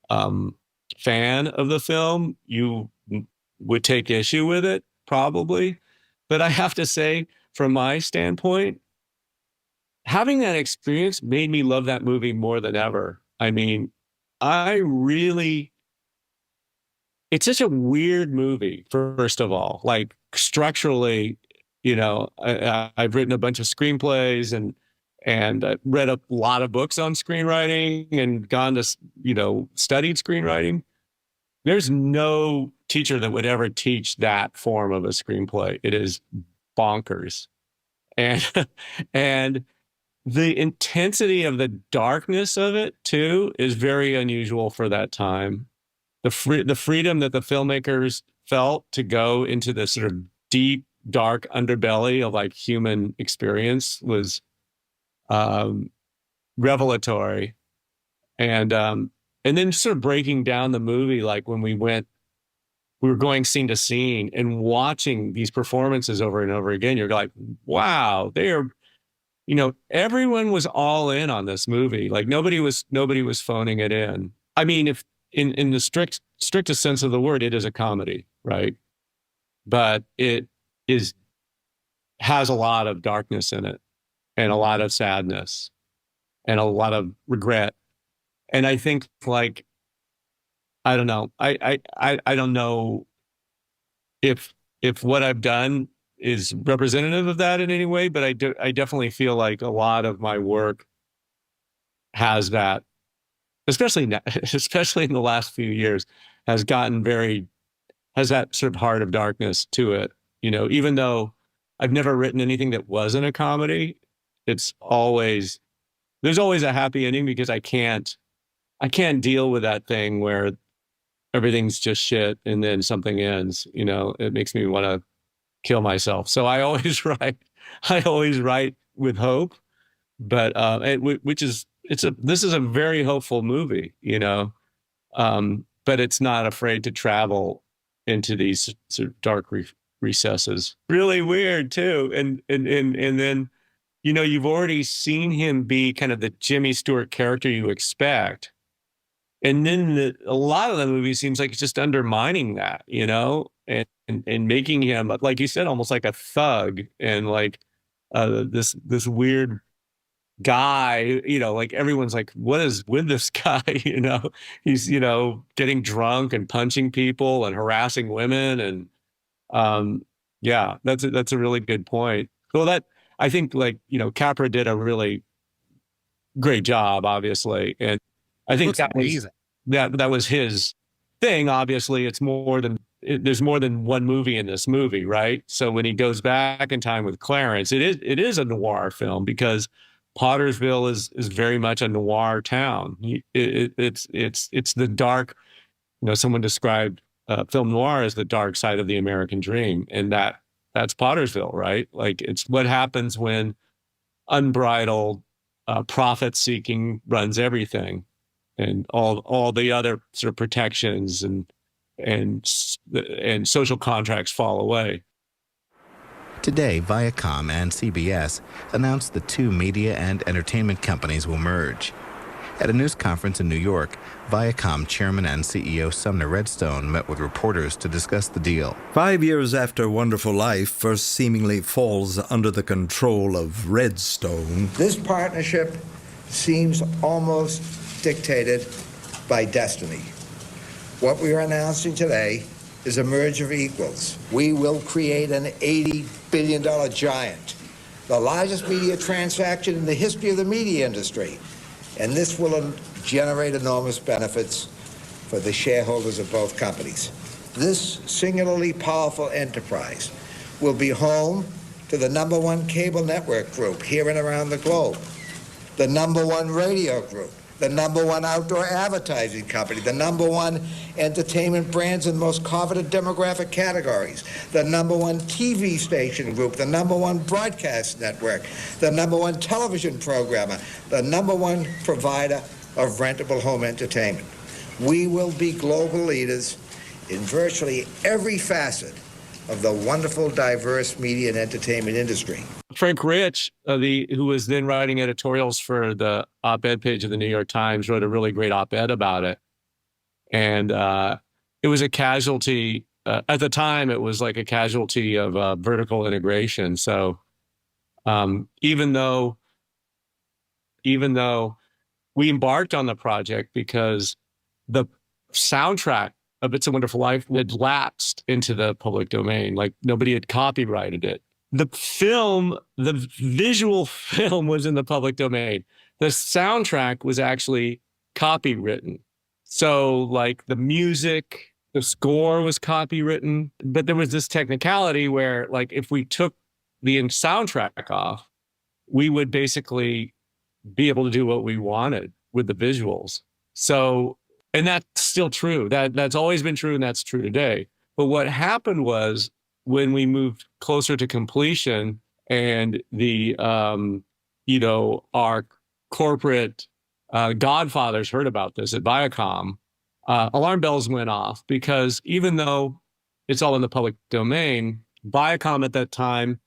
fan of the film, you would take issue with it, probably. But I have to say, from my standpoint, having that experience made me love that movie more than ever. I mean, it's such a weird movie, first of all. Like, structurally, I've written a bunch of screenplays and read a lot of books on screenwriting and gone to, studied screenwriting. There's no teacher that would ever teach that form of a screenplay. It is bonkers. And the intensity of the darkness of it, too, is very unusual for that time. The freedom that the filmmakers felt to go into this sort of deep, dark underbelly of, like, human experience was revelatory. And then sort of breaking down the movie, like when we were going scene to scene and watching these performances over and over again, you're like, wow, everyone was all in on this movie. Like, nobody was phoning it in. I mean, if in the strictest sense of the word, it is a comedy, right? But it has a lot of darkness in it, and a lot of sadness, and a lot of regret. And I think, like, I don't know. I don't know if what I've done is representative of that in any way, but I definitely feel like a lot of my work has that, especially in the last few years, has that sort of heart of darkness to it. Even though I've never written anything that wasn't a comedy, there's always a happy ending, because I can't deal with that thing where everything's just shit and then something ends. It makes me want to kill myself. So I always write with hope, but this is a very hopeful movie, but it's not afraid to travel into these sort of dark recesses. Really weird too, and then you've already seen him be kind of the Jimmy Stewart character you expect. And then a lot of the movie seems like it's just undermining that, and making him, like you said, almost like a thug and like this weird guy, like everyone's like, what is with this guy? He's, getting drunk and punching people and harassing women. And yeah, that's a really good point. Well, I think Capra did a really great job, obviously. And I think that was his thing. Obviously, there's more than one movie in this movie, right? So when he goes back in time with Clarence, it is a noir film because Pottersville is very much a noir town. It's the dark, someone described film noir as the dark side of the American dream, and that's Pottersville, right? Like it's what happens when unbridled profit seeking runs everything, and all the other sort of protections and social contracts fall away. Today, Viacom and CBS announced the two media and entertainment companies will merge. At a news conference in New York, Viacom chairman and CEO Sumner Redstone met with reporters to discuss the deal. 5 years after Wonderful Life first seemingly falls under the control of Redstone, this partnership seems almost dictated by destiny. What we are announcing today is a merger of equals. We will create an $80 billion giant, the largest media transaction in the history of the media industry. And this will generate enormous benefits for the shareholders of both companies. This singularly powerful enterprise will be home to the #1 cable network group here and around the globe, the #1 radio group, the #1 outdoor advertising company, the #1 entertainment brands in most coveted demographic categories, the #1 TV station group, the #1 broadcast network, the #1 television programmer, the #1 provider of rentable home entertainment. We will be global leaders in virtually every facet of the wonderful, diverse media and entertainment industry. Frank Rich, who was then writing editorials for the op-ed page of the New York Times, wrote a really great op-ed about it. And it was a casualty. At the time, it was like a casualty of vertical integration. So even though we embarked on the project because the soundtrack of It's a Wonderful Life had lapsed into the public domain, like nobody had copyrighted it. The visual film was in the public domain. The soundtrack was actually copywritten. So like the music, the score was copywritten, but there was this technicality where like if we took the soundtrack off, we would basically be able to do what we wanted with the visuals. So, and that's still true. That's always been true, and that's true today. But what happened was when we moved closer to completion and our corporate godfathers heard about this at Viacom, alarm bells went off because even though it's all in the public domain, Viacom at that time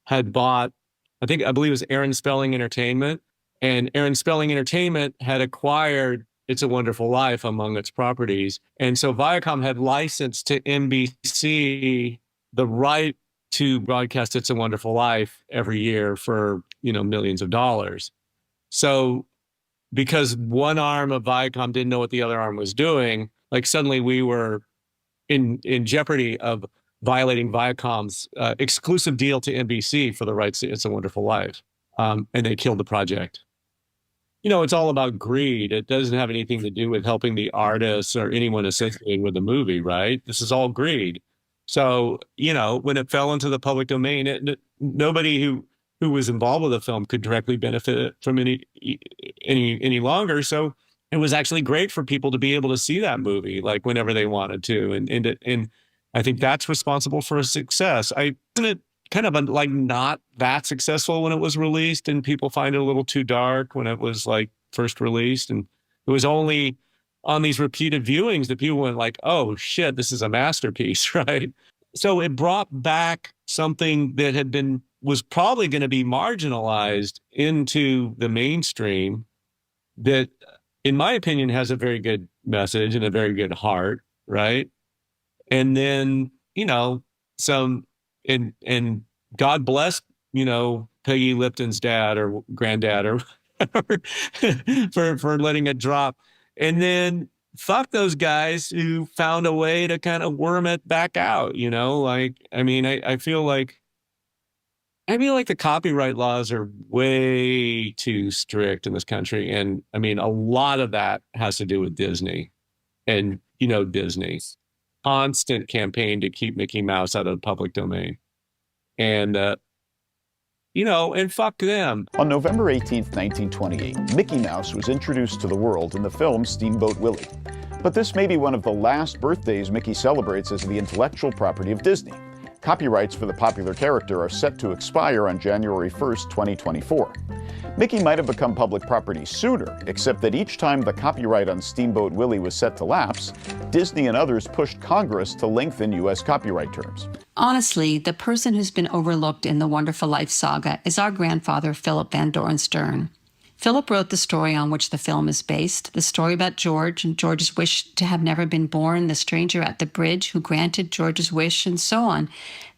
had bought, I believe it was Aaron Spelling Entertainment, and Aaron Spelling Entertainment had acquired It's a Wonderful Life among its properties. And so Viacom had licensed to NBC the right to broadcast It's a Wonderful Life every year for, millions of dollars. So because one arm of Viacom didn't know what the other arm was doing, like suddenly we were in jeopardy of violating Viacom's exclusive deal to NBC for the rights to It's a Wonderful Life. And they killed the project. It's all about greed. It doesn't have anything to do with helping the artists or anyone associated with the movie, right? This is all greed. So, when it fell into the public domain, nobody who was involved with the film could directly benefit from any longer. So it was actually great for people to be able to see that movie, like whenever they wanted to. And I think that's responsible for a success. Isn't it kind of like not that successful when it was released and people find it a little too dark when it was like first released? And it was only on these repeated viewings that people went like, oh shit, this is a masterpiece, right? So it brought back something that had been was probably going to be marginalized into the mainstream that, in my opinion, has a very good message and a very good heart, right? And then, and God bless, Peggy Lipton's dad or granddad or for letting it drop. And then fuck those guys who found a way to kind of worm it back out, I feel like the copyright laws are way too strict in this country. And a lot of that has to do with Disney and, Disney's constant campaign to keep Mickey Mouse out of the public domain. And, and fuck them. On November 18th, 1928, Mickey Mouse was introduced to the world in the film Steamboat Willie. But this may be one of the last birthdays Mickey celebrates as the intellectual property of Disney. Copyrights for the popular character are set to expire on January 1st, 2024. Mickey might have become public property sooner, except that each time the copyright on Steamboat Willie was set to lapse, Disney and others pushed Congress to lengthen U.S. copyright terms. Honestly, the person who's been overlooked in the Wonderful Life saga is our grandfather, Philip Van Doren Stern. Philip wrote the story on which the film is based, the story about George and George's wish to have never been born, the stranger at the bridge who granted George's wish, and so on.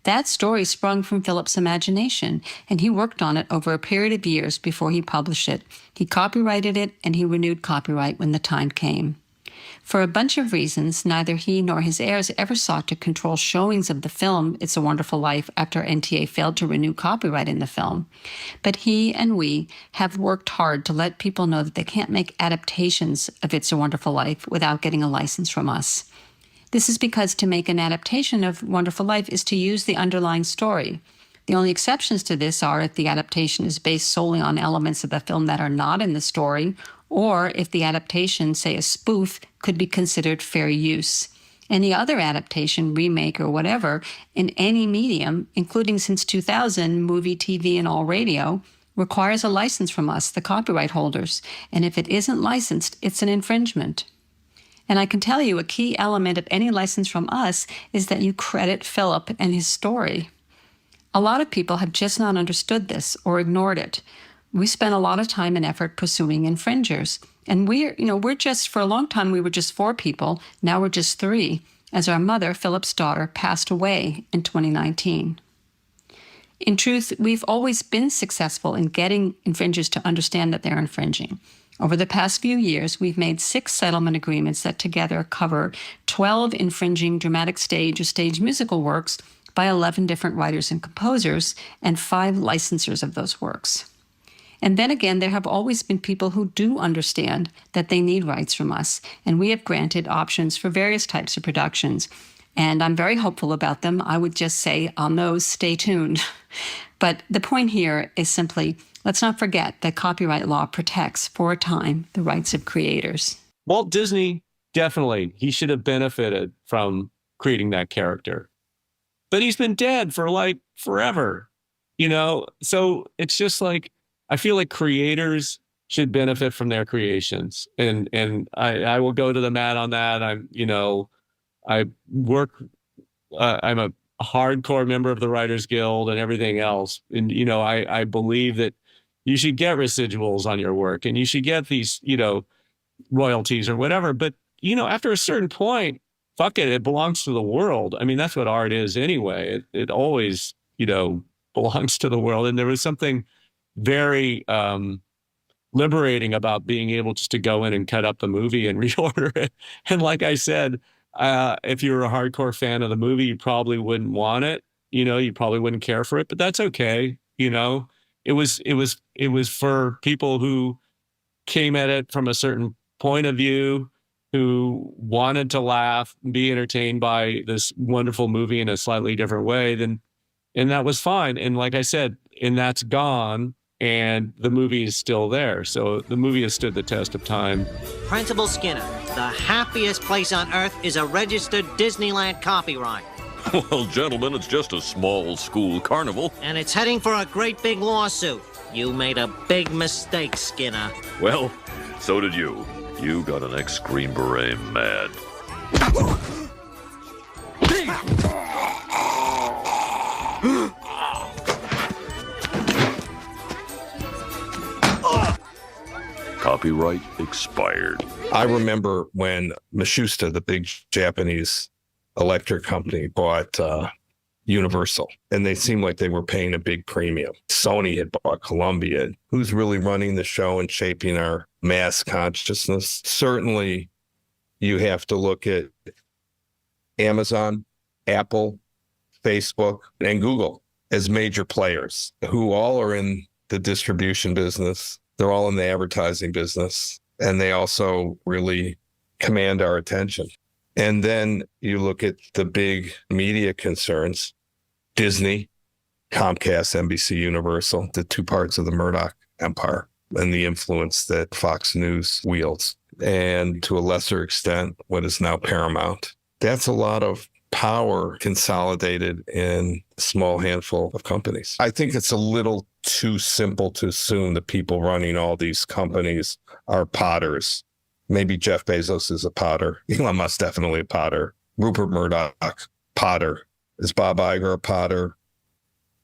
That story sprung from Philip's imagination, and he worked on it over a period of years before he published it. He copyrighted it, and he renewed copyright when the time came. For a bunch of reasons, neither he nor his heirs ever sought to control showings of the film It's a Wonderful Life after NTA failed to renew copyright in the film. But he and we have worked hard to let people know that they can't make adaptations of It's a Wonderful Life without getting a license from us. This is because to make an adaptation of Wonderful Life is to use the underlying story. The only exceptions to this are if the adaptation is based solely on elements of the film that are not in the story, or if the adaptation, say a spoof, could be considered fair use. Any other adaptation, remake, or whatever, in any medium, including since 2000, movie, TV, and all radio, requires a license from us, the copyright holders. And if it isn't licensed, it's an infringement. And I can tell you a key element of any license from us is that you credit Philip and his story. A lot of people have just not understood this or ignored it. We spent a lot of time and effort pursuing infringers. And we're just, for a long time, we were just 4 people. Now we're just 3, as our mother, Philip's daughter, passed away in 2019. In truth, we've always been successful in getting infringers to understand that they're infringing. Over the past few years, we've made 6 settlement agreements that together cover 12 infringing dramatic stage or stage musical works by 11 different writers and composers and 5 licensors of those works. And then again, there have always been people who do understand that they need rights from us, and we have granted options for various types of productions. And I'm very hopeful about them. I would just say on those, stay tuned. But the point here is simply, let's not forget that copyright law protects, for a time, the rights of creators. Walt Disney, definitely, he should have benefited from creating that character. But he's been dead for forever, So it's just I feel like creators should benefit from their creations. And I will go to the mat on that. I work, I'm a hardcore member of the Writers Guild and everything else. And, I believe that you should get residuals on your work and you should get these, royalties or whatever. But, after a certain point, fuck it, it belongs to the world. That's what art is anyway. It always, belongs to the world. And there was something very liberating about being able just to go in and cut up the movie and reorder it. And like I said, if you were a hardcore fan of the movie, you probably wouldn't want it. You probably wouldn't care for it, but that's okay. It was for people who came at it from a certain point of view, who wanted to laugh, be entertained by this wonderful movie in a slightly different way. And that was fine. And like I said, and that's gone. And the movie is still there. So the movie has stood the test of time. Principal Skinner, the happiest place on earth is a registered Disneyland copyright. Well, gentlemen, it's just a small school carnival. And it's heading for a great big lawsuit. You made a big mistake, Skinner. Well, so did you. You got an ex-Green Beret mad. Copyright expired. I remember when Matsushita, the big Japanese electric company, bought Universal, and they seemed like they were paying a big premium. Sony had bought Columbia. Who's really running the show and shaping our mass consciousness? Certainly, you have to look at Amazon, Apple, Facebook, and Google as major players who all are in the distribution business. They're all in the advertising business, and they also really command our attention. And then you look at the big media concerns, Disney, Comcast, NBC Universal, the two parts of the Murdoch empire, and the influence that Fox News wields. And to a lesser extent, what is now Paramount. That's a lot of power consolidated in a small handful of companies. I think it's a little too simple to assume the people running all these companies are potters. Maybe Jeff Bezos is a potter. Elon Musk definitely a potter. Rupert Murdoch, potter. Is Bob Iger a potter?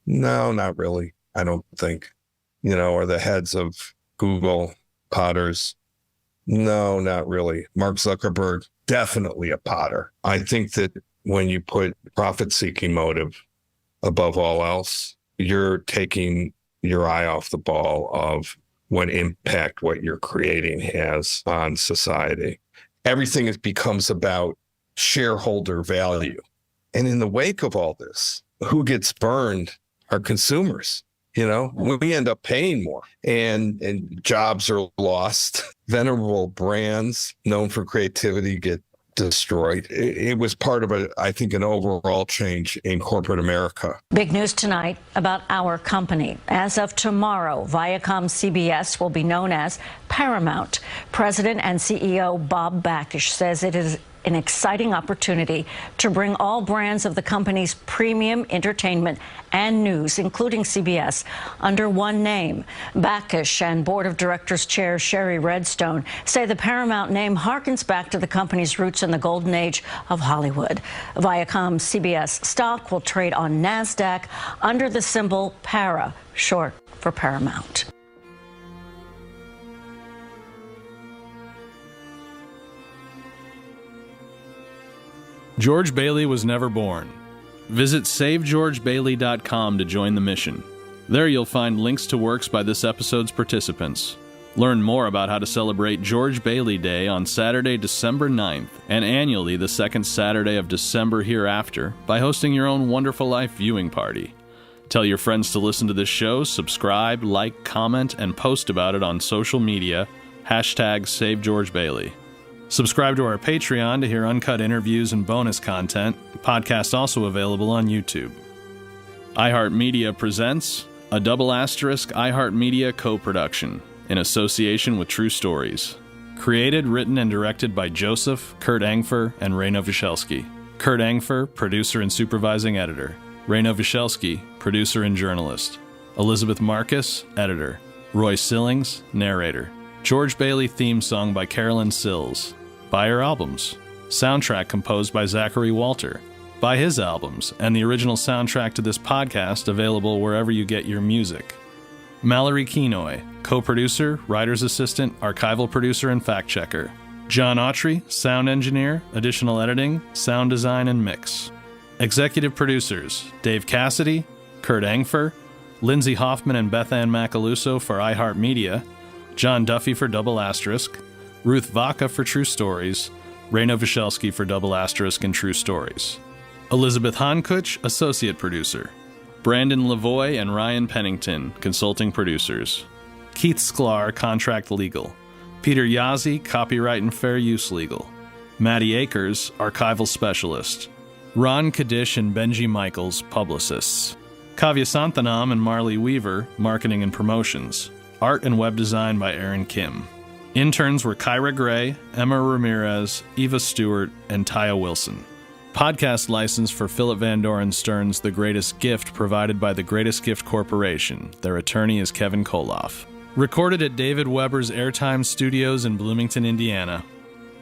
No, not really. I don't think. Are the heads of Google potters? No, not really. Mark Zuckerberg, definitely a potter. I think that when you put profit-seeking motive above all else, you're taking your eye off the ball of what impact what you're creating has on society. Everything becomes about shareholder value. And in the wake of all this, who gets burned are consumers. We end up paying more and jobs are lost. Venerable brands known for creativity get destroyed. It was part of I think, an overall change in corporate America. Big news tonight about our company. As of tomorrow, Viacom CBS will be known as Paramount. President and CEO Bob Bakish says it is an exciting opportunity to bring all brands of the company's premium entertainment and news, including CBS, under one name. Bakish and Board of Directors Chair Sherry Redstone say the Paramount name harkens back to the company's roots in the golden age of Hollywood. Viacom CBS stock will trade on NASDAQ under the symbol PARA, short for Paramount. George Bailey was never born. Visit SaveGeorgeBailey.com to join the mission. There you'll find links to works by this episode's participants. Learn more about how to celebrate George Bailey Day on Saturday, December 9th, and annually the second Saturday of December hereafter by hosting your own Wonderful Life viewing party. Tell your friends to listen to this show, subscribe, like, comment, and post about it on social media, #SaveGeorgeBailey. Subscribe to our Patreon to hear uncut interviews and bonus content. The podcast also available on YouTube. iHeartMedia presents a Double Asterisk iHeartMedia co-production in association with True Stories. Created, written, and directed by Joseph, Kurt Engfer, and Rayno Vishelski. Kurt Engfer, producer and supervising editor. Rayno Vishelski, producer and journalist. Elizabeth Marcus, editor. Roy Sillings, narrator. George Bailey theme song by Carolyn Sills. Buy her albums. Soundtrack composed by Zachary Walter. Buy his albums and the original soundtrack to this podcast available wherever you get your music. Mallory Kenoy, co-producer, writer's assistant, archival producer, and fact-checker. John Autry, sound engineer, additional editing, sound design, and mix. Executive producers, Dave Cassidy, Kurt Engfer, Lindsay Hoffman and Beth Ann Macaluso for iHeartMedia, John Duffy for Double Asterisk, Ruth Vaca for True Stories, Rayno Vishelski for Double Asterisk and True Stories. Elizabeth Hankuch, associate producer. Brandon Lavoie and Ryan Pennington, consulting producers. Keith Sklar, contract legal. Peter Yazzie, copyright and fair use legal. Maddie Akers, archival specialist. Ron Kadish and Benji Michaels, publicists. Kavya Santhanam and Marley Weaver, marketing and promotions. Art and web design by Aaron Kim. Interns were Kyra Gray, Emma Ramirez, Eva Stewart, and Taya Wilson. Podcast license for Philip Van Doren Stern's The Greatest Gift provided by The Greatest Gift Corporation. Their attorney is Kevin Koloff. Recorded at David Weber's Airtime Studios in Bloomington, Indiana.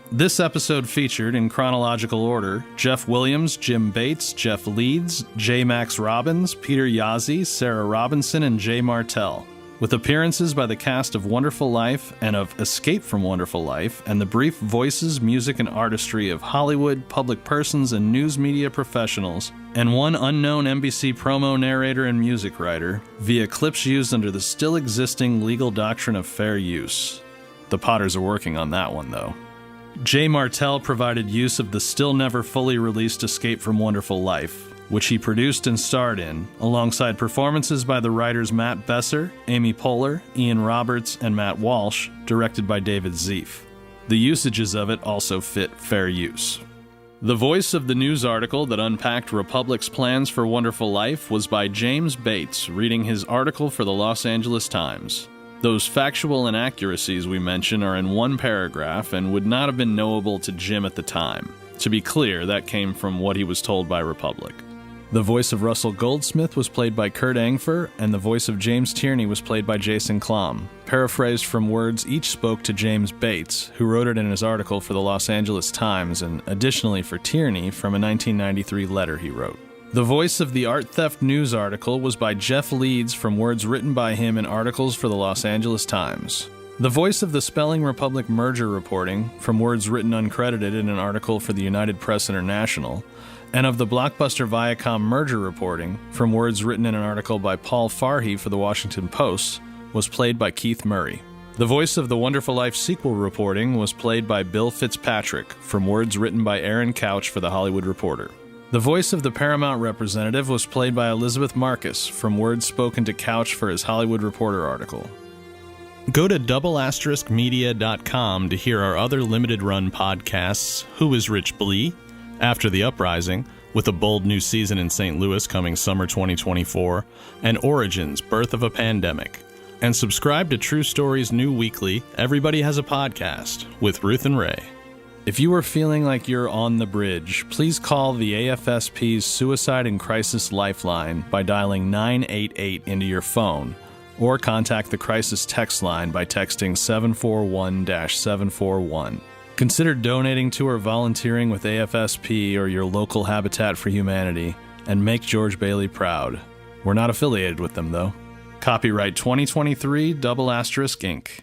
This episode featured, in chronological order, Jeff Williams, Jim Bates, Jeff Leeds, J. Max Robbins, Peter Yazzie, Sarah Robinson, and Jay Martell. with appearances by the cast of Wonderful Life and of Escape from Wonderful Life, and the brief voices, music, and artistry of Hollywood, public persons, and news media professionals, and one unknown NBC promo narrator and music writer, via clips used under the still existing legal doctrine of fair use. The Potters are working on that one, though. Jay Martell provided use of the still never fully released Escape from Wonderful Life, which he produced and starred in, alongside performances by the writers Matt Besser, Amy Poehler, Ian Roberts, and Matt Walsh, directed by David Zeef. The usages of it also fit fair use. The voice of the news article that unpacked Republic's plans for Wonderful Life was by James Bates, reading his article for the Los Angeles Times. Those factual inaccuracies we mention are in one paragraph and would not have been knowable to Jim at the time. To be clear, that came from what he was told by Republic. The voice of Russell Goldsmith was played by Kurt Angfer, and the voice of James Tierney was played by Jason Klom, paraphrased from words each spoke to James Bates, who wrote it in his article for the Los Angeles Times, and additionally for Tierney from a 1993 letter he wrote. The voice of the art theft news article was by Jeff Leeds from words written by him in articles for the Los Angeles Times. The voice of the Spelling Republic merger reporting, from words written uncredited in an article for the United Press International, and of the Blockbuster Viacom merger reporting, from words written in an article by Paul Farhi for the Washington Post, was played by Keith Murray. The voice of the Wonderful Life sequel reporting was played by Bill Fitzpatrick, from words written by Aaron Couch for The Hollywood Reporter. The voice of the Paramount representative was played by Elizabeth Marcus, from words spoken to Couch for his Hollywood Reporter article. Go to doubleasteriskmedia.com to hear our other limited-run podcasts, Who is Rich Blee?, After the Uprising, with a bold new season in St. Louis coming summer 2024, and Origins, Birth of a Pandemic. And subscribe to True Stories' new weekly, Everybody Has a Podcast, with Ruth and Ray. If you are feeling like you're on the bridge, please call the AFSP's Suicide and Crisis Lifeline by dialing 988 into your phone, or contact the crisis text line by texting 741-741. Consider donating to or volunteering with AFSP or your local Habitat for Humanity, and make George Bailey proud. We're not affiliated with them, though. Copyright 2023 Inc.